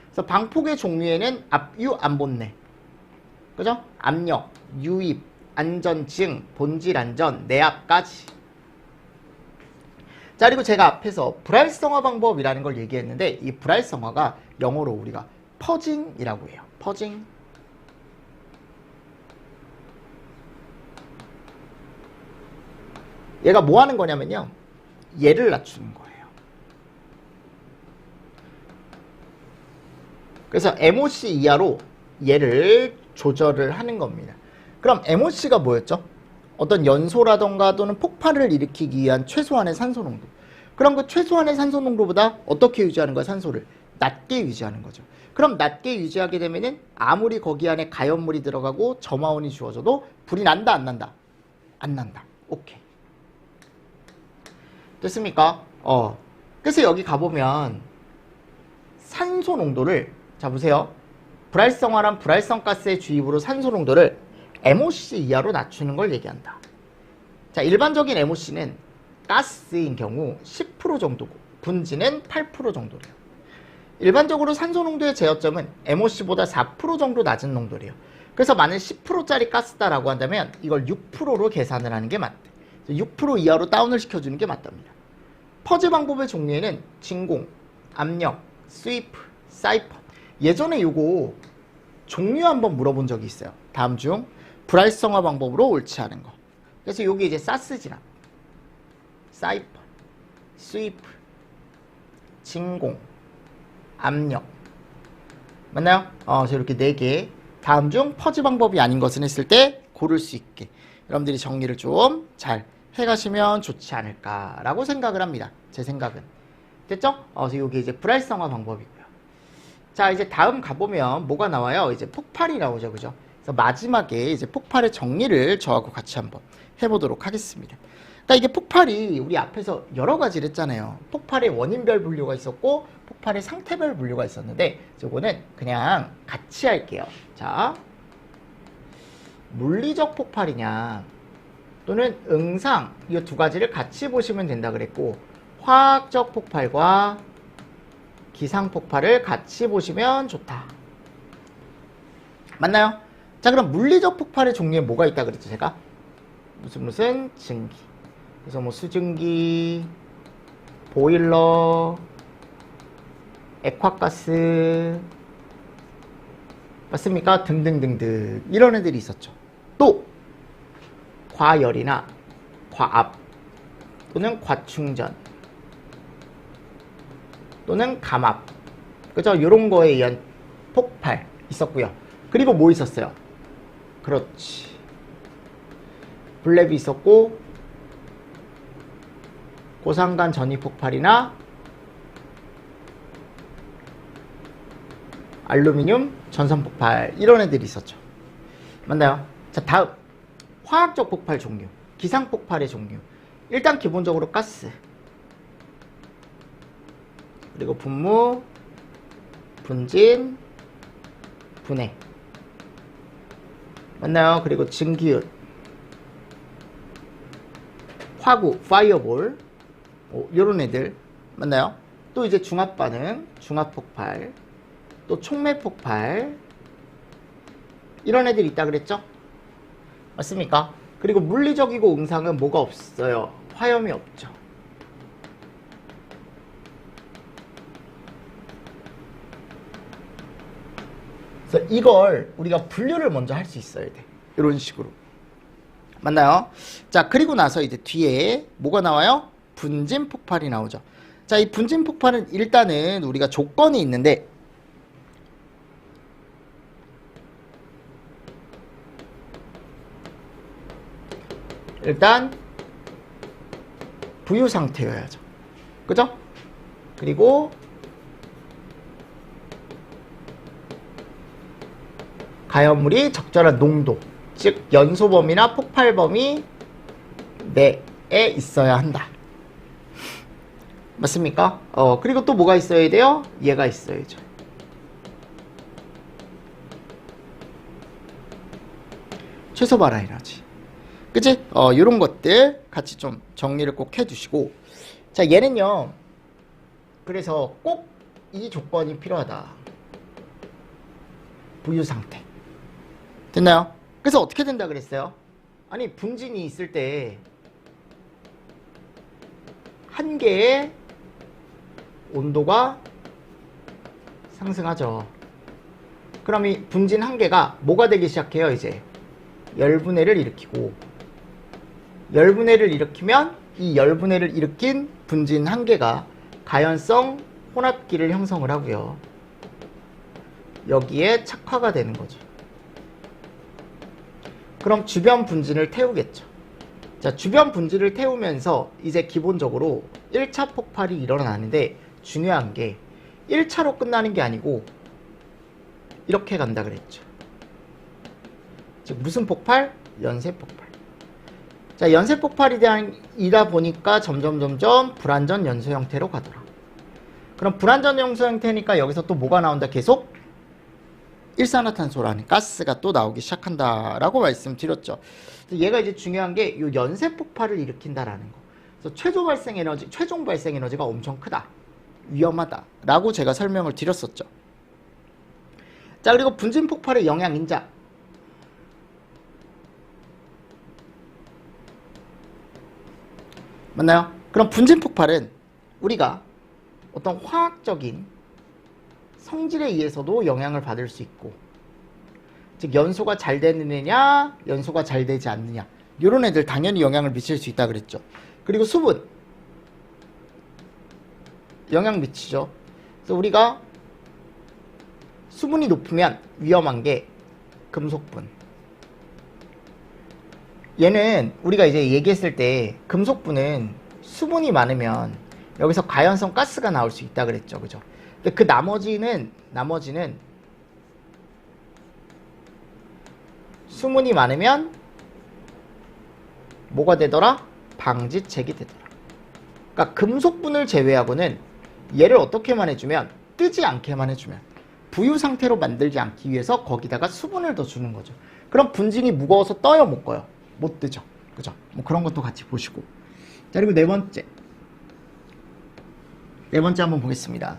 그래서 방폭의 종류에는 압유, 안본내, 그죠? 압력, 유입, 안전증, 본질 안전, 내압까지. 자, 그리고 제가 앞에서 불활성화 방법이라는 걸 얘기했는데 이 불활성화가 영어로 우리가 퍼징이라고 해요. 퍼징. 얘가 뭐 하는 거냐면요. 얘를 낮추는 거예요. 그래서 MOC 이하로 얘를 조절을 하는 겁니다. 그럼 MOC가 뭐였죠? 어떤 연소라던가 또는 폭발을 일으키기 위한 최소한의 산소 농도. 그럼 그 최소한의 산소 농도보다 어떻게 유지하는 거야? 산소를 낮게 유지하는 거죠. 그럼 낮게 유지하게 되면은 아무리 거기 안에 가연물이 들어가고 점화원이 주어져도 불이 난다, 안 난다? 안 난다. 오케이. 됐습니까? 그래서 여기 가보면 산소 농도를, 자 보세요. 불활성화란 불활성 가스의 주입으로 산소 농도를 MOC 이하로 낮추는 걸 얘기한다. 자, 일반적인 MOC는 가스인 경우 10% 정도고 분지는 8% 정도래요. 일반적으로 산소 농도의 제어점은 MOC보다 4% 정도 낮은 농도래요. 그래서 만약 10%짜리 가스다라고 한다면 이걸 6%로 계산을 하는 게 맞대. 6% 이하로 다운을 시켜주는 게 맞답니다. 퍼즈 방법의 종류에는 진공, 압력, 스위프, 사이펀. 예전에 요거 종류 한번 물어본 적이 있어요. 다음 중 불활성화 방법으로 옳지 않은 거. 그래서 요게 이제 사스지나, 사이펀, 스위프, 진공, 압력. 맞나요? 그래서 이렇게 4개. 다음 중 퍼즈 방법이 아닌 것은 했을 때 고를 수 있게 여러분들이 정리를 좀 잘 해가시면 좋지 않을까라고 생각을 합니다. 제 생각은. 됐죠? 그래서 이게 이제 불활성화 방법이고요. 자, 이제 다음 가보면 뭐가 나와요? 이제 폭발이 나오죠, 그죠? 그래서 마지막에 이제 폭발의 정리를 저하고 같이 한번 해보도록 하겠습니다. 그러니까 이게 폭발이 우리 앞에서 여러 가지를 했잖아요. 폭발의 원인별 분류가 있었고 폭발의 상태별 분류가 있었는데 저거는 그냥 같이 할게요. 자, 물리적 폭발이냐 또는 응상, 이 두 가지를 같이 보시면 된다 그랬고 화학적 폭발과 기상 폭발을 같이 보시면 좋다. 맞나요? 자, 그럼 물리적 폭발의 종류에 뭐가 있다 그랬죠, 제가? 무슨 증기. 그래서 뭐 수증기, 보일러, 액화가스, 맞습니까? 등등등등 이런 애들이 있었죠. 또 과열이나 과압 또는 과충전 또는 감압, 그죠? 이런 거에 의한 폭발 있었고요. 그리고 뭐 있었어요? 그렇지, 블랩이 있었고 보상간 전이 폭발이나 알루미늄 전선 폭발, 이런 애들이 있었죠. 맞나요? 자, 다음 화학적 폭발 종류, 기상 폭발의 종류. 일단 기본적으로 가스, 그리고 분무, 분진, 분해. 맞나요? 그리고 증기윤, 화구, 파이어볼, 요런 애들. 맞나요? 또 이제 중합반응, 중합폭발, 또 촉매폭발, 이런 애들이 있다 그랬죠? 맞습니까? 그리고 물리적이고 응상은 뭐가 없어요? 화염이 없죠. 그래서 이걸 우리가 분류를 먼저 할 수 있어야 돼. 이런 식으로. 맞나요? 자, 그리고 나서 이제 뒤에 뭐가 나와요? 분진 폭발이 나오죠. 자, 이 분진 폭발은 일단은 우리가 조건이 있는데, 일단 부유 상태여야죠. 그죠? 그리고 가연물이 적절한 농도, 즉 연소범위나 폭발범위 내에 있어야 한다. 맞습니까? 그리고 또 뭐가 있어야 돼요? 얘가 있어야죠. 최소 발화 에너지. 그치? 요런 것들 같이 좀 정리를 꼭 해주시고. 자, 얘는요. 그래서 꼭 이 조건이 필요하다. 부유 상태. 됐나요? 그래서 어떻게 된다 그랬어요? 아니, 분진이 있을 때 한 개의 온도가 상승하죠. 그럼 이 분진 한 개가 뭐가 되기 시작해요? 이제 열분해를 일으키고, 열분해를 일으키면 이 열분해를 일으킨 분진 한 개가 가연성 혼합기를 형성을 하고요. 여기에 착화가 되는 거죠. 그럼 주변 분진을 태우겠죠. 자, 주변 분진을 태우면서 이제 기본적으로 1차 폭발이 일어나는데, 중요한 게 1차로 끝나는 게 아니고 이렇게 간다 그랬죠. 즉 무슨 폭발? 연쇄 폭발. 자, 연쇄 폭발이다 보니까 점점 불완전 연소 형태로 가더라. 그럼 불완전 연소 형태니까 여기서 또 뭐가 나온다? 계속 일산화탄소라는 가스가 또 나오기 시작한다라고 말씀드렸죠. 얘가 이제 중요한 게 이 연쇄 폭발을 일으킨다라는 거. 그래서 최종 발생 에너지가 엄청 크다, 위험하다라고 제가 설명을 드렸었죠. 자, 그리고 분진 폭발의 영향 인자. 맞나요? 그럼 분진 폭발은 우리가 어떤 화학적인 성질에 의해서도 영향을 받을 수 있고, 즉 연소가 잘 되는 애냐, 연소가 잘 되지 않느냐, 이런 애들 당연히 영향을 미칠 수 있다 그랬죠. 그리고 수분, 영향 미치죠. 그래서 우리가 수분이 높으면 위험한 게 금속분. 얘는 우리가 이제 얘기했을 때 금속분은 수분이 많으면 여기서 가연성 가스가 나올 수 있다 그랬죠. 그죠? 근데 그 나머지는 수분이 많으면 뭐가 되더라? 방지책이 되더라. 그러니까 금속분을 제외하고는 얘를 어떻게만 해주면, 뜨지 않게만 해주면, 부유 상태로 만들지 않기 위해서 거기다가 수분을 더 주는 거죠. 그럼 분진이 무거워서 떠요, 못 꺼요? 못 뜨죠. 그죠? 뭐 그런 것도 같이 보시고. 자, 그리고 네 번째 한번 보겠습니다.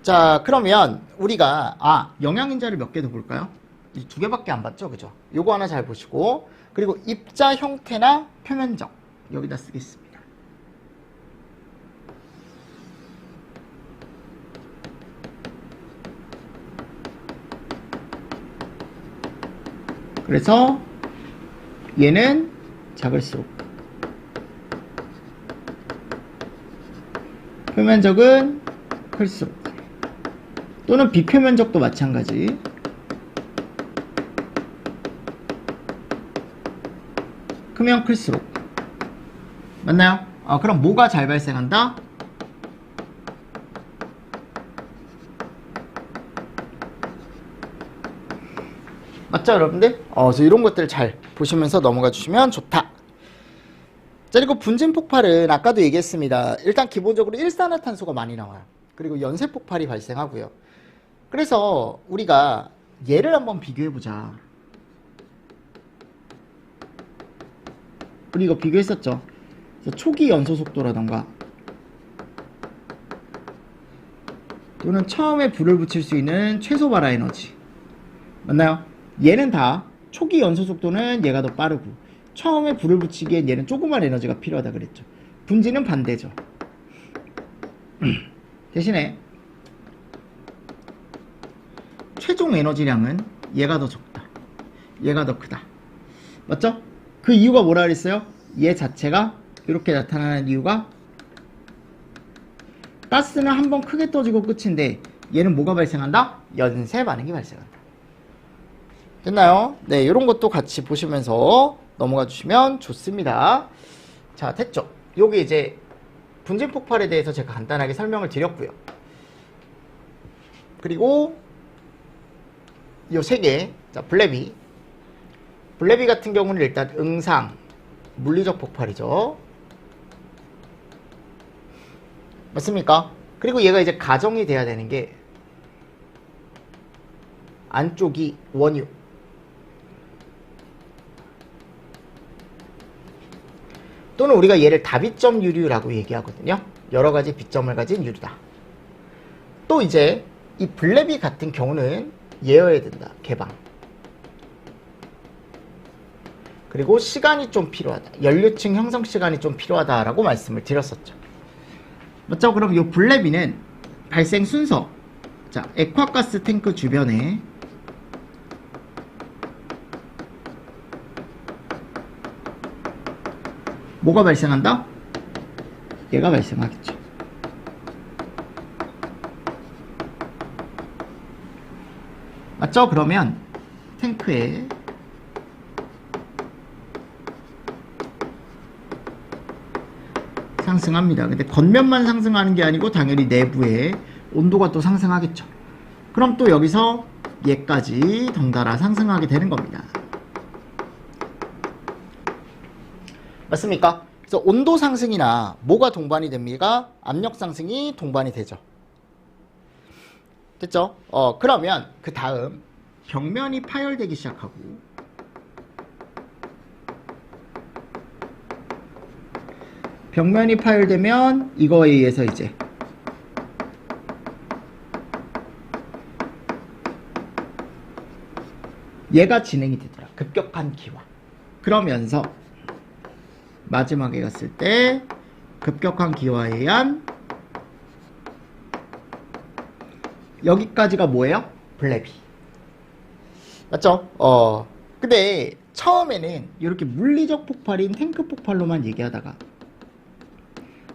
자, 그러면 우리가 영양인자를 몇 개 더 볼까요? 이 두 개밖에 안 봤죠, 그죠? 요거 하나 잘 보시고, 그리고 입자 형태나 표면적 여기다 쓰겠습니다. 그래서 얘는 작을수록, 표면적은 클수록, 또는 비표면적도 마찬가지. 크면 클수록. 맞나요? 그럼 뭐가 잘 발생한다? 맞죠, 여러분들? 그래서 이런 것들 잘 보시면서 넘어가 주시면 좋다. 자, 그리고 분진 폭발은 아까도 얘기했습니다. 일단 기본적으로 일산화탄소가 많이 나와요. 그리고 연쇄 폭발이 발생하고요. 그래서 우리가 얘를 한번 비교해보자. 우리 이거 비교했었죠. 그래서 초기 연소 속도라던가 또는 처음에 불을 붙일 수 있는 최소 발화 에너지. 맞나요? 얘는 다 초기 연소 속도는 얘가 더 빠르고 처음에 불을 붙이기엔 얘는 조그만 에너지가 필요하다 그랬죠. 분진은 반대죠. 대신에 최종 에너지량은 얘가 더 적다. 얘가 더 크다. 맞죠? 그 이유가 뭐라 그랬어요? 얘 자체가 이렇게 나타나는 이유가 가스는 한번 크게 떠지고 끝인데 얘는 뭐가 발생한다? 연쇄 반응이 발생한다. 됐나요? 네, 이런 것도 같이 보시면서 넘어가 주시면 좋습니다. 자, 됐죠? 요게 이제 분진 폭발에 대해서 제가 간단하게 설명을 드렸고요. 그리고 요 세 개, 자, 블래비 같은 경우는 일단 응상 물리적 폭발이죠. 맞습니까? 그리고 얘가 이제 가정이 돼야 되는 게 안쪽이 원유, 또는 우리가 얘를 다비점 유류라고 얘기하거든요. 여러가지 비점을 가진 유류다. 또 이제 이 블래비 같은 경우는 예어야 된다. 개방. 그리고 시간이 좀 필요하다. 연료층 형성 시간이 좀 필요하다라고 말씀을 드렸었죠. 맞죠? 그럼 이 블래비는 발생 순서. 자, 액화가스 탱크 주변에 뭐가 발생한다? 얘가 발생하겠죠. 맞죠? 그러면 탱크에 상승합니다. 근데 겉면만 상승하는 게 아니고 당연히 내부에 온도가 또 상승하겠죠. 그럼 또 여기서 얘까지 덩달아 상승하게 되는 겁니다. 맞습니까? 그래서 온도 상승이나 뭐가 동반이 됩니까? 압력 상승이 동반이 되죠. 됐죠? 그러면 그 다음 벽면이 파열되기 시작하고 벽면이 파열되면 이거에 의해서 이제 얘가 진행이 되더라. 급격한 기화. 그러면서 마지막에 갔을 때 급격한 기화에 의한 여기까지가 뭐예요? 블래비. 맞죠? 근데 처음에는 이렇게 물리적 폭발인 탱크 폭발로만 얘기하다가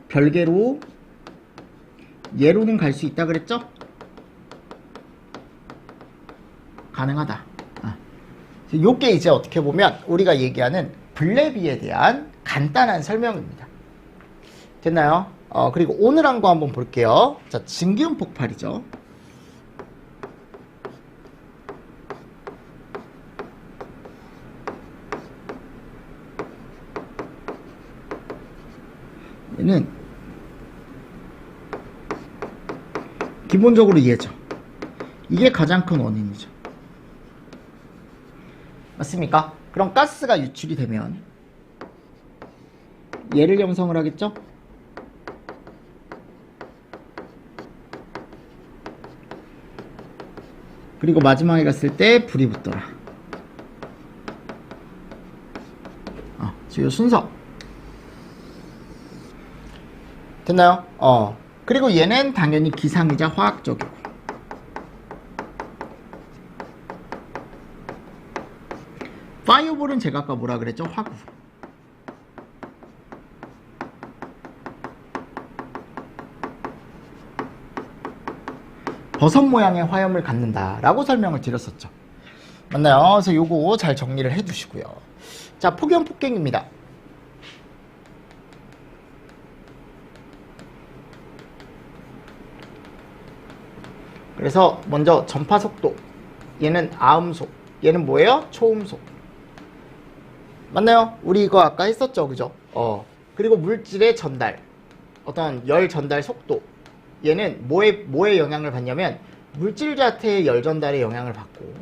별개로 얘로는 갈 수 있다 그랬죠? 가능하다. 요게 이제 어떻게 보면 우리가 얘기하는 블래비에 대한 간단한 설명입니다. 됐나요? 그리고 오늘 한 거 한번 볼게요. 자, 증기온 폭발이죠. 얘는 기본적으로 얘죠. 이게 가장 큰 원인이죠. 맞습니까? 그럼 가스가 유출이 되면 얘를 형성을 하겠죠? 그리고 마지막에 갔을 때 불이 붙더라. 지금 순서 됐나요? 그리고 얘는 당연히 기상이자 화학적이고 파이어볼은 제가 아까 뭐라 그랬죠? 화구. 버섯 모양의 화염을 갖는다 라고 설명을 드렸었죠. 맞나요? 그래서 요거 잘 정리를 해 두시고요. 자, 폭염 폭갱입니다. 그래서 먼저 전파 속도, 얘는 아음속, 얘는 뭐예요? 초음속. 맞나요? 우리 이거 아까 했었죠, 그죠? 그리고 물질의 전달, 어떤 열 전달 속도, 얘는 뭐에 영향을 받냐면 물질 자체의 열 전달에 영향을 받고,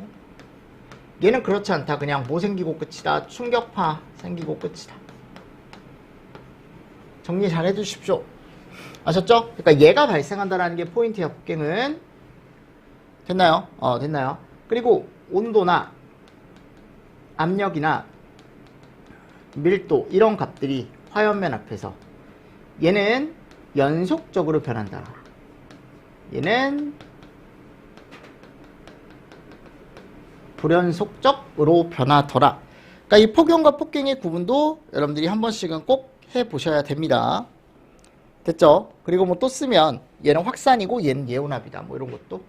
얘는 그렇지 않다. 그냥 뭐 생기고 끝이다. 충격파 생기고 끝이다. 정리 잘 해주십시오. 아셨죠? 그러니까 얘가 발생한다라는 게 포인트야, 폭갱은. 됐나요? 됐나요? 그리고 온도나 압력이나 밀도, 이런 값들이 화염면 앞에서 얘는 연속적으로 변한다. 얘는 불연속적으로 변하더라. 그러니까 이 폭염과 폭갱의 구분도 여러분들이 한 번씩은 꼭 해보셔야 됩니다. 됐죠? 그리고 뭐 또 쓰면 얘는 확산이고 얘는 예온합이다. 뭐 이런 것도.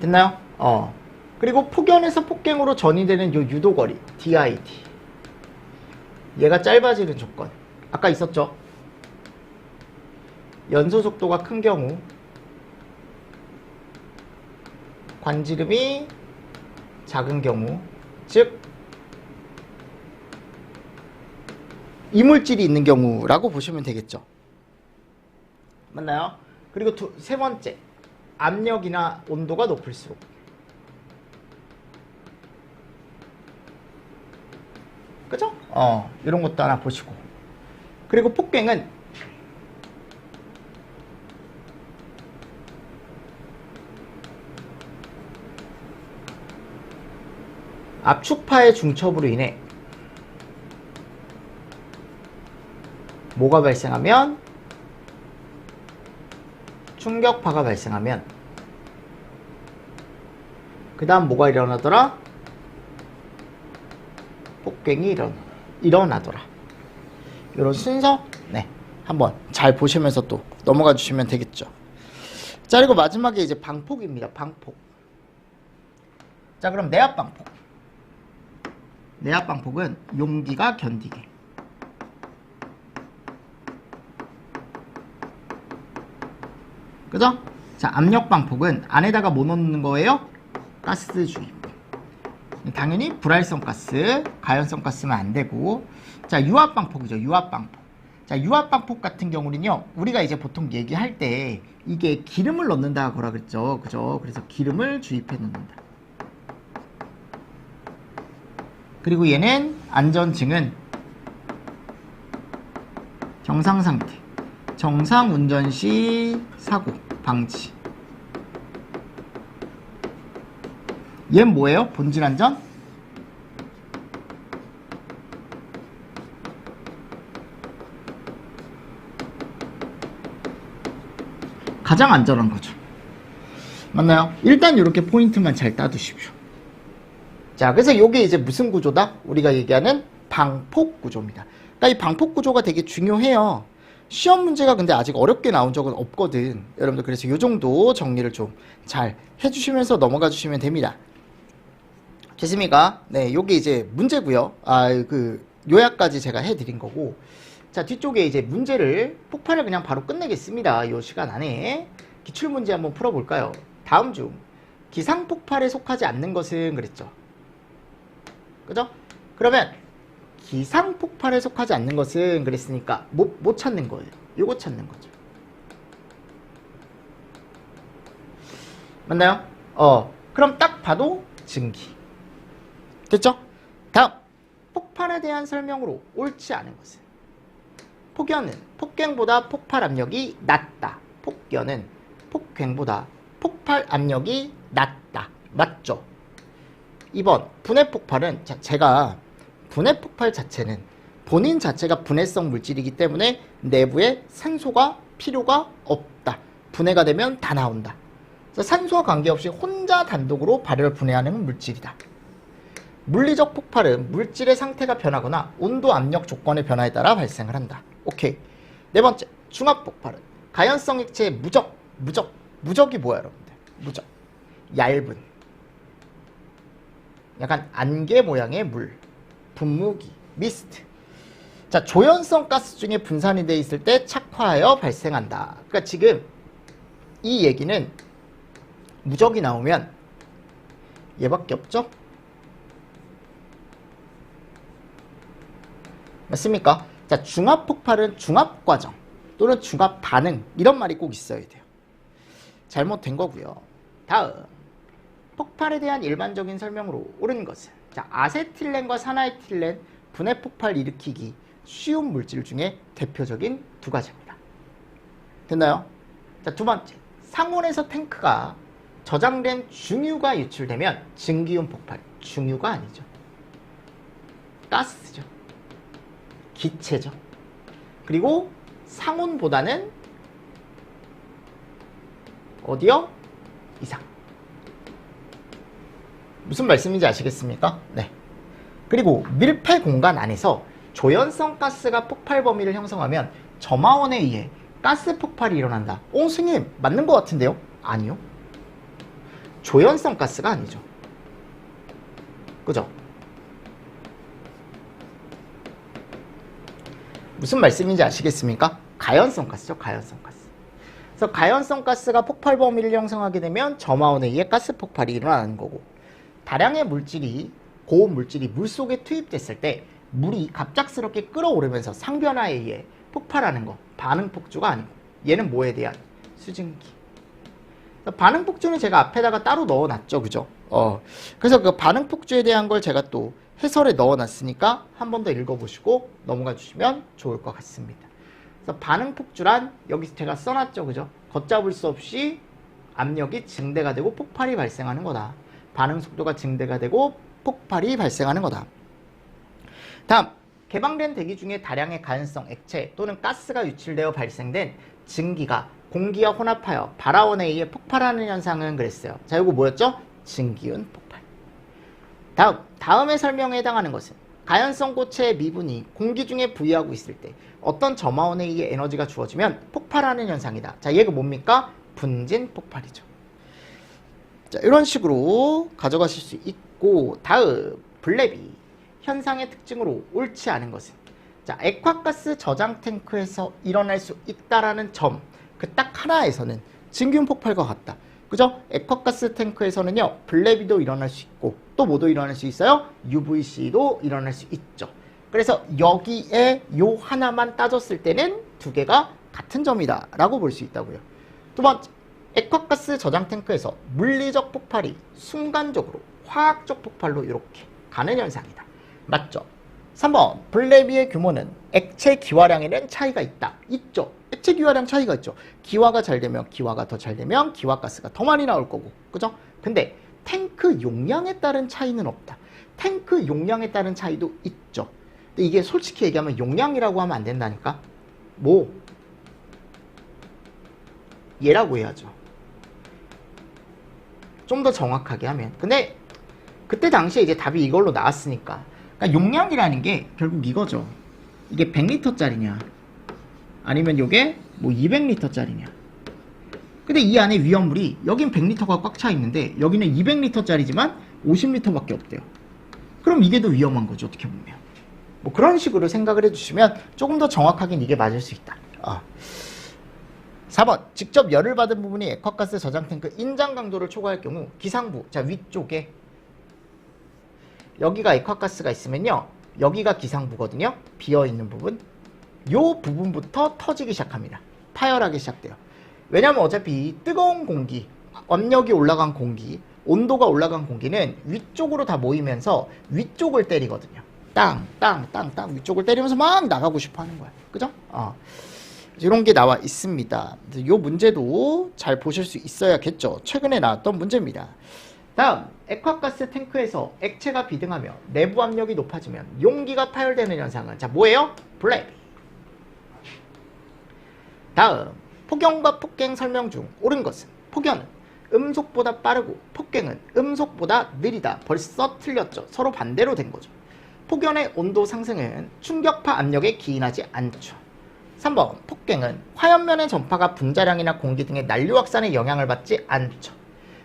됐나요? 그리고 폭연에서 폭갱으로 전이되는 요 유도거리 DID, 얘가 짧아지는 조건 아까 있었죠? 연소 속도가 큰 경우, 관지름이 작은 경우, 즉 이물질이 있는 경우라고 보시면 되겠죠. 맞나요? 그리고 세 번째, 압력이나 온도가 높을수록, 그죠? 이런 것도 하나 보시고. 그리고 폭갱은 압축파의 중첩으로 인해 뭐가 발생하면, 충격파가 발생하면 그 다음 뭐가 일어나더라? 폭갱이 일어나더라. 이런 순서, 네, 한번 잘 보시면서 또 넘어가 주시면 되겠죠. 자, 그리고 마지막에 이제 방폭입니다. 방폭. 자, 그럼 내압 방폭. 내압 방폭은 용기가 견디게. 그죠? 자, 압력 방폭은 안에다가 뭐 넣는 거예요? 가스 주입. 당연히 불활성 가스, 가연성 가스면 안 되고. 자, 유압 방폭이죠. 유압 방폭. 자, 유압 방폭 같은 경우는요, 우리가 이제 보통 얘기할 때 이게 기름을 넣는다 거라 그랬죠. 그죠? 그래서 기름을 주입해 넣는다. 그리고 얘는 안전증은 정상 상태, 정상 운전 시 사고 방지. 얘는 뭐예요? 본질 안전? 가장 안전한 거죠. 맞나요? 일단 이렇게 포인트만 잘 따두십시오. 자, 그래서 이게 이제 무슨 구조다? 우리가 얘기하는 방폭 구조입니다. 그러니까 이 방폭 구조가 되게 중요해요. 시험 문제가 근데 아직 어렵게 나온 적은 없거든. 여러분들 그래서 이 정도 정리를 좀 잘 해주시면서 넘어가 주시면 됩니다. 됐습니까? 네, 요게 이제 문제고요. 요약까지 제가 해드린 거고. 자, 뒤쪽에 이제 문제를, 폭발을 그냥 바로 끝내겠습니다. 요 시간 안에. 기출문제 한번 풀어볼까요? 다음 중 기상폭발에 속하지 않는 것은 그랬죠. 그죠? 그러면 기상폭발에 속하지 않는 것은 그랬으니까 못 찾는 거예요. 요거 찾는 거죠. 맞나요? 그럼 딱 봐도 증기. 됐죠? 다음, 폭발에 대한 설명으로 옳지 않은 것은, 폭연은 폭갱보다 폭발 압력이 낮다. 폭연은 폭갱보다 폭발 압력이 낮다. 맞죠? 2번, 분해 폭발은, 제가 분해 폭발 자체는 본인 자체가 분해성 물질이기 때문에 내부에 산소가 필요가 없다. 분해가 되면 다 나온다. 그래서 산소와 관계없이 혼자 단독으로 발열 분해하는 물질이다. 물리적 폭발은 물질의 상태가 변하거나 온도 압력 조건의 변화에 따라 발생을 한다. 오케이. 네 번째, 중압 폭발은 가연성 액체의 무적이 뭐야, 여러분들? 무적. 얇은, 약간 안개 모양의 물, 분무기, 미스트. 자, 조연성 가스 중에 분산이 되어 있을 때 착화하여 발생한다. 그러니까 지금 이 얘기는 무적이 나오면 얘밖에 없죠? 맞습니까? 자, 중합폭발은 중합과정 또는 중합반응 이런 말이 꼭 있어야 돼요. 잘못된 거고요. 다음, 폭발에 대한 일반적인 설명으로 옳은 것은, 자, 아세틸렌과 산화에틸렌 분해 폭발 일으키기 쉬운 물질 중에 대표적인 두 가지입니다. 됐나요? 자, 두 번째, 상온에서 탱크가 저장된 중유가 유출되면 증기윤 폭발, 중유가 아니죠. 가스죠. 기체죠. 그리고 상온보다는 어디요? 이상. 무슨 말씀인지 아시겠습니까? 네. 그리고 밀폐 공간 안에서 조연성 가스가 폭발 범위를 형성하면 점화원에 의해 가스 폭발이 일어난다. 스님 맞는 것 같은데요? 아니요. 조연성 가스가 아니죠. 그죠? 무슨 말씀인지 아시겠습니까? 가연성 가스죠. 가연성 가스. 그래서 가연성 가스가 폭발 범위를 형성하게 되면 점화원에 의해 가스 폭발이 일어나는 거고, 다량의 물질이, 고온 물질이 물속에 투입됐을 때 물이 갑작스럽게 끓어오르면서 상변화에 의해 폭발하는 거, 반응폭주가 아니고, 얘는 뭐에 대한? 수증기. 반응폭주는 제가 앞에다가 따로 넣어놨죠. 그죠? 그래서 그 반응폭주에 대한 걸 제가 또 해설에 넣어놨으니까 한 번 더 읽어보시고 넘어가 주시면 좋을 것 같습니다. 그래서 반응폭주란 여기 제가 써놨죠. 그죠? 걷잡을 수 없이 압력이 증대가 되고 폭발이 발생하는 거다. 반응 속도가 증대가 되고 폭발이 발생하는 거다. 다음, 개방된 대기 중에 다량의 가연성 액체 또는 가스가 유출되어 발생된 증기가 공기와 혼합하여 발화원에 의해 폭발하는 현상은 그랬어요. 자, 이거 뭐였죠? 증기윤 폭발. 다음의 설명에 해당하는 것은 가연성 고체의 미분이 공기 중에 부유하고 있을 때 어떤 점화원에 의해 에너지가 주어지면 폭발하는 현상이다. 자, 얘가 뭡니까? 분진 폭발이죠. 자, 이런 식으로 가져가실 수 있고, 다음, 블레비 현상의 특징으로 옳지 않은 것은, 자, 액화가스 저장 탱크에서 일어날 수 있다라는 점, 그 딱 하나에서는 증기윤 폭발과 같다. 그죠? 액화가스 탱크에서는요, 블레비도 일어날 수 있고, 또 뭐도 일어날 수 있어요? UVC도 일어날 수 있죠. 그래서 여기에 요 하나만 따졌을 때는 두 개가 같은 점이다 라고 볼 수 있다고요. 두 번째, 액화가스 저장 탱크에서 물리적 폭발이 순간적으로 화학적 폭발로 이렇게 가는 현상이다. 맞죠? 3번, 블레비의 규모는 액체 기화량에는 차이가 있다. 있죠. 액체 기화량 차이가 있죠. 기화가 잘 되면, 기화가 더 잘 되면 기화가스가 더 많이 나올 거고, 그죠? 근데 탱크 용량에 따른 차이는 없다. 탱크 용량에 따른 차이도 있죠. 근데 이게 솔직히 얘기하면 용량이라고 하면 안 된다니까? 뭐? 얘라고 해야죠. 좀 더 정확하게 하면. 근데 그때 당시에 이제 답이 이걸로 나왔으니까. 그러니까 용량이라는 게 결국 이거죠. 이게 100리터짜리냐 아니면 이게 뭐 200리터짜리냐. 근데 이 안에 위험물이, 여긴 100리터가 꽉 차 있는데 여기는 200리터짜리지만 50리터밖에 없대요. 그럼 이게 더 위험한 거죠, 어떻게 보면. 뭐 그런 식으로 생각을 해주시면 조금 더 정확하긴 이게 맞을 수 있다. 4번, 직접 열을 받은 부분이 액화가스 저장 탱크 인장 강도를 초과할 경우 기상부, 자, 위쪽에 여기가 액화가스가 있으면요, 여기가 기상부거든요. 비어있는 부분, 요 부분부터 터지기 시작합니다. 파열하기 시작돼요. 왜냐면 어차피 뜨거운 공기, 압력이 올라간 공기, 온도가 올라간 공기는 위쪽으로 다 모이면서 위쪽을 때리거든요. 땅 위쪽을 때리면서 막 나가고 싶어 하는 거야. 그죠? 이런 게 나와 있습니다. 이 문제도 잘 보실 수 있어야겠죠. 최근에 나왔던 문제입니다. 다음, 액화가스 탱크에서 액체가 비등하며 내부 압력이 높아지면 용기가 파열되는 현상은, 자, 뭐예요? 블레비. 다음, 폭연과 폭갱 설명 중 옳은 것은, 폭연은 음속보다 빠르고 폭갱은 음속보다 느리다. 벌써 틀렸죠. 서로 반대로 된 거죠. 폭연의 온도 상승은 충격파 압력에 기인하지 않죠. 3번, 폭갱은 화염면의 전파가 분자량이나 공기 등의 난류 확산에 영향을 받지 않죠.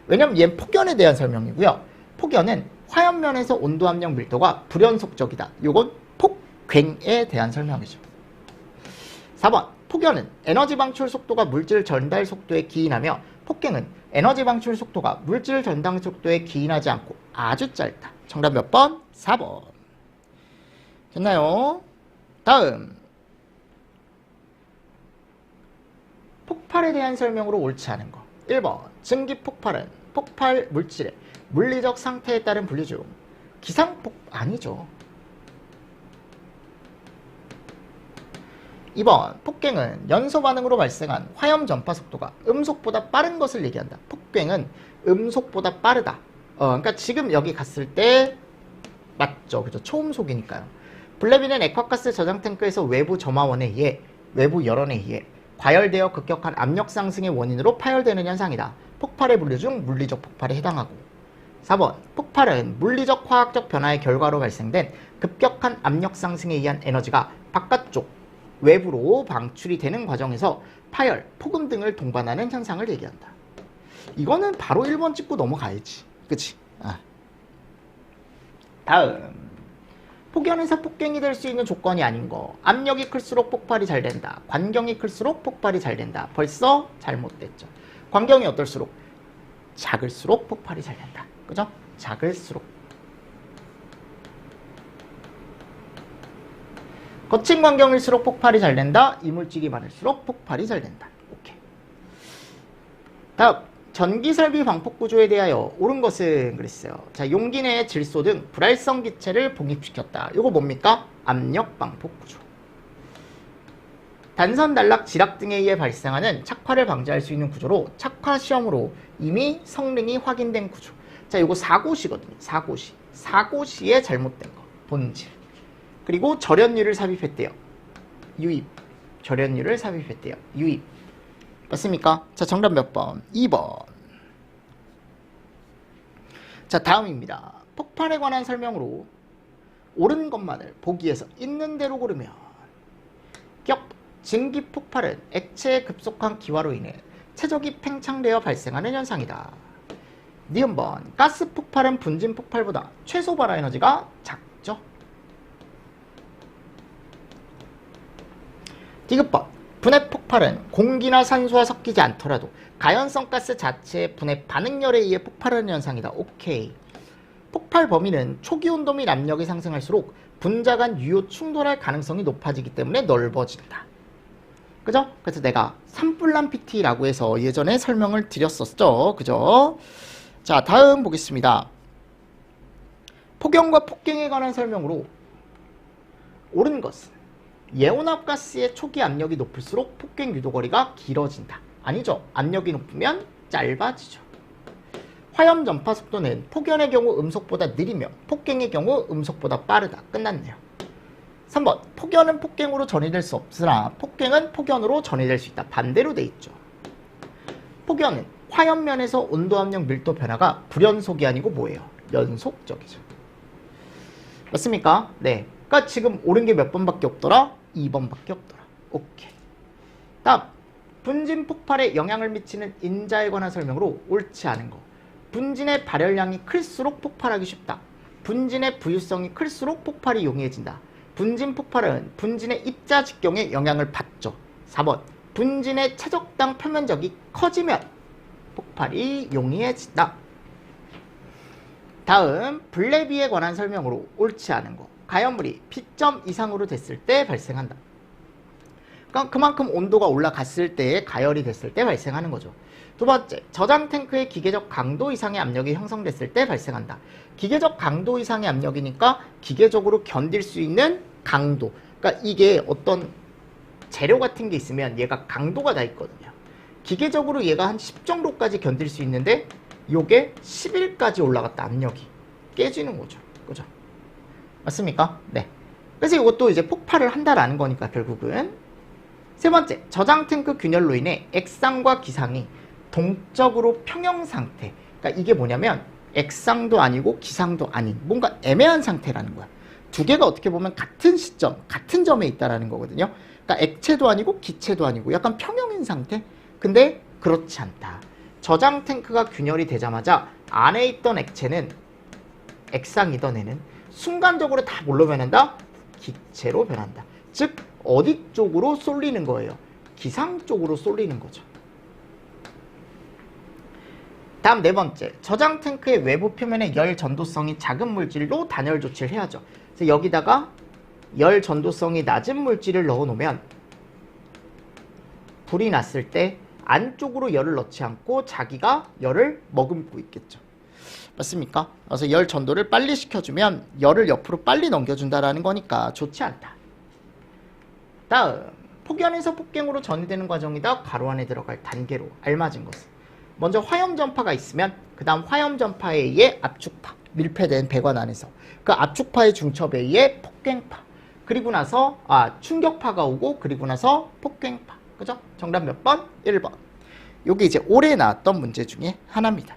왜냐면 얘는 폭연에 대한 설명이고요. 폭연은 화염면에서 온도 압력 밀도가 불연속적이다. 요건 폭행에 대한 설명이죠. 4번 폭연은 에너지 방출 속도가 물질 전달 속도에 기인하며 폭행은 에너지 방출 속도가 물질 전달 속도에 기인하지 않고 아주 짧다. 정답 몇 번? 4번. 됐나요? 다음 폭발에 대한 설명으로 옳지 않은 거. 1번 증기 폭발은 폭발 물질의 물리적 상태에 따른 분류 중 기상폭 아니죠. 2번 폭갱은 연소 반응으로 발생한 화염 전파 속도가 음속보다 빠른 것을 얘기한다. 폭갱은 음속보다 빠르다. 그러니까 지금 여기 갔을 때 맞죠. 그죠. 초음속이니까요. 블레비는 액화가스 저장 탱크에서 외부 점화원에 의해 외부 열원에 의해 과열되어 급격한 압력 상승의 원인으로 파열되는 현상이다. 폭발의 분류 중 물리적 폭발에 해당하고. 4번 폭발은 물리적 화학적 변화의 결과로 발생된 급격한 압력 상승에 의한 에너지가 바깥쪽 외부로 방출이 되는 과정에서 파열, 폭음 등을 동반하는 현상을 얘기한다. 이거는 바로 1번 찍고 넘어가야지. 그치? 다음 폭연에서 폭갱이 될 수 있는 조건이 아닌 거. 압력이 클수록 폭발이 잘 된다. 관경이 클수록 폭발이 잘 된다. 벌써 잘못됐죠. 관경이 어떨수록? 작을수록 폭발이 잘 된다. 그죠? 작을수록. 거친 광경일수록 폭발이 잘 된다. 이물질이 많을수록 폭발이 잘 된다. 오케이. 다음 전기설비 방폭 구조에 대하여 옳은 것은 그랬어요. 자, 용기 내에 질소 등 불활성 기체를 봉입시켰다. 이거 뭡니까? 압력 방폭 구조. 단선 단락 지락 등에 의해 발생하는 착화를 방지할 수 있는 구조로 착화 시험으로 이미 성능이 확인된 구조. 자, 이거 사고시거든요. 사고시. 사고시에 잘못된 거. 본질. 그리고 절연율을 삽입했대요. 유입. 절연율을 삽입했대요. 유입. 맞습니까? 자, 정답 몇 번? 2번. 자, 다음입니다. 폭발에 관한 설명으로 옳은 것만을 보기에서 있는 대로 고르면 증기 폭발은 액체의 급속한 기화로 인해 최적이 팽창되어 발생하는 현상이다. 니은번 가스 폭발은 분진 폭발보다 최소 발화 에너지가 작죠. 디귿번 분해 폭발은 공기나 산소와 섞이지 않더라도 가연성 가스 자체의 분해 반응열에 의해 폭발하는 현상이다. 오케이. 폭발 범위는 초기 온도 및 압력이 상승할수록 분자 간 유효 충돌할 가능성이 높아지기 때문에 넓어진다. 그죠? 그래서 내가 산불난 PT라고 해서 예전에 설명을 드렸었죠. 그죠? 자, 다음 보겠습니다. 폭연과 폭갱에 관한 설명으로 옳은 것은 예온압가스의 초기 압력이 높을수록 폭갱 유도거리가 길어진다. 아니죠. 압력이 높으면 짧아지죠. 화염 전파 속도는 폭연의 경우 음속보다 느리며 폭갱의 경우 음속보다 빠르다. 끝났네요. 3번 폭연은 폭갱으로 전이될 수 없으나 폭갱은 폭연으로 전이될 수 있다. 반대로 돼 있죠. 폭연은 화염면에서 온도, 압력, 밀도 변화가 불연속이 아니고 뭐예요? 연속적이죠. 맞습니까? 네. 그러니까 지금 옳은 게 몇 번밖에 없더라? 2번밖에 없더라. 오케이. 다음 분진 폭발에 영향을 미치는 인자에 관한 설명으로 옳지 않은 거. 분진의 발열량이 클수록 폭발하기 쉽다. 분진의 부유성이 클수록 폭발이 용이해진다. 분진 폭발은 분진의 입자 직경에 영향을 받죠. 4번 분진의 최적당 표면적이 커지면 폭발이 용이해진다. 다음 블레비에 관한 설명으로 옳지 않은 거. 가연물이 P점 이상으로 됐을 때 발생한다. 그러니까 그만큼 온도가 올라갔을 때 가열이 됐을 때 발생하는 거죠. 두 번째, 저장 탱크의 기계적 강도 이상의 압력이 형성됐을 때 발생한다. 기계적 강도 이상의 압력이니까 기계적으로 견딜 수 있는 강도. 그러니까 이게 어떤 재료 같은 게 있으면 얘가 강도가 다 있거든요. 기계적으로 얘가 한 10 정도까지 견딜 수 있는데 요게 11까지 올라갔다. 압력이 깨지는 거죠. 그죠? 맞습니까? 네. 그래서 이것도 이제 폭발을 한다라는 거니까 결국은. 세 번째, 저장 탱크 균열로 인해 액상과 기상이 동적으로 평형 상태. 그러니까 이게 뭐냐면 액상도 아니고 기상도 아닌 뭔가 애매한 상태라는 거야. 두 개가 어떻게 보면 같은 시점, 같은 점에 있다라는 거거든요. 그러니까 액체도 아니고 기체도 아니고 약간 평형인 상태? 근데 그렇지 않다. 저장 탱크가 균열이 되자마자 안에 있던 액체는 액상이던 애는 순간적으로 다 뭘로 변한다? 기체로 변한다. 즉 어디 쪽으로 쏠리는 거예요? 기상 쪽으로 쏠리는 거죠. 다음 네 번째, 저장 탱크의 외부 표면에 열 전도성이 작은 물질로 단열 조치를 해야죠. 그래서 여기다가 열 전도성이 낮은 물질을 넣어 놓으면 불이 났을 때 안쪽으로 열을 넣지 않고 자기가 열을 머금고 있겠죠. 맞습니까? 그래서 열 전도를 빨리 시켜주면 열을 옆으로 빨리 넘겨준다라는 거니까 좋지 않다. 다음, 폭연에서 폭갱으로 전이되는 과정이다. 가로 안에 들어갈 단계로 알맞은 것은 먼저 화염전파가 있으면 그 다음 화염전파에 의해 압축파, 밀폐된 배관 안에서 그 압축파의 중첩에 의해 폭갱파, 그리고 나서 충격파가 오고 그리고 나서 폭갱파. 그죠? 정답 몇 번? 1번. 요게 이제 올해 나왔던 문제 중에 하나입니다.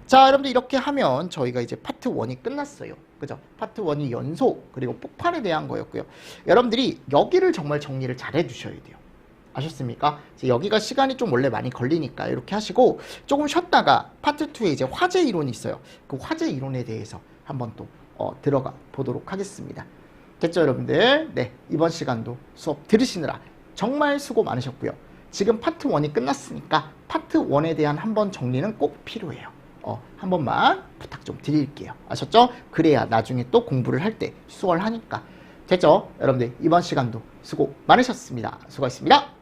자, 여러분들 이렇게 하면 저희가 이제 파트 1이 끝났어요. 그죠? 파트 1이 연소 그리고 폭발에 대한 거였고요. 여러분들이 여기를 정말 정리를 잘 해주셔야 돼요. 아셨습니까? 여기가 시간이 좀 원래 많이 걸리니까 이렇게 하시고 조금 쉬었다가 파트 2에 이제 화재 이론이 있어요. 그 화재 이론에 대해서 한번 또 들어가 보도록 하겠습니다. 됐죠, 여러분들? 네, 이번 시간도 수업 들으시느라 정말 수고 많으셨고요. 지금 파트 1이 끝났으니까 파트 1에 대한 한번 정리는 꼭 필요해요. 한 번만 부탁 좀 드릴게요. 아셨죠? 그래야 나중에 또 공부를 할 때 수월하니까. 됐죠? 여러분들 이번 시간도 수고 많으셨습니다. 수고하셨습니다.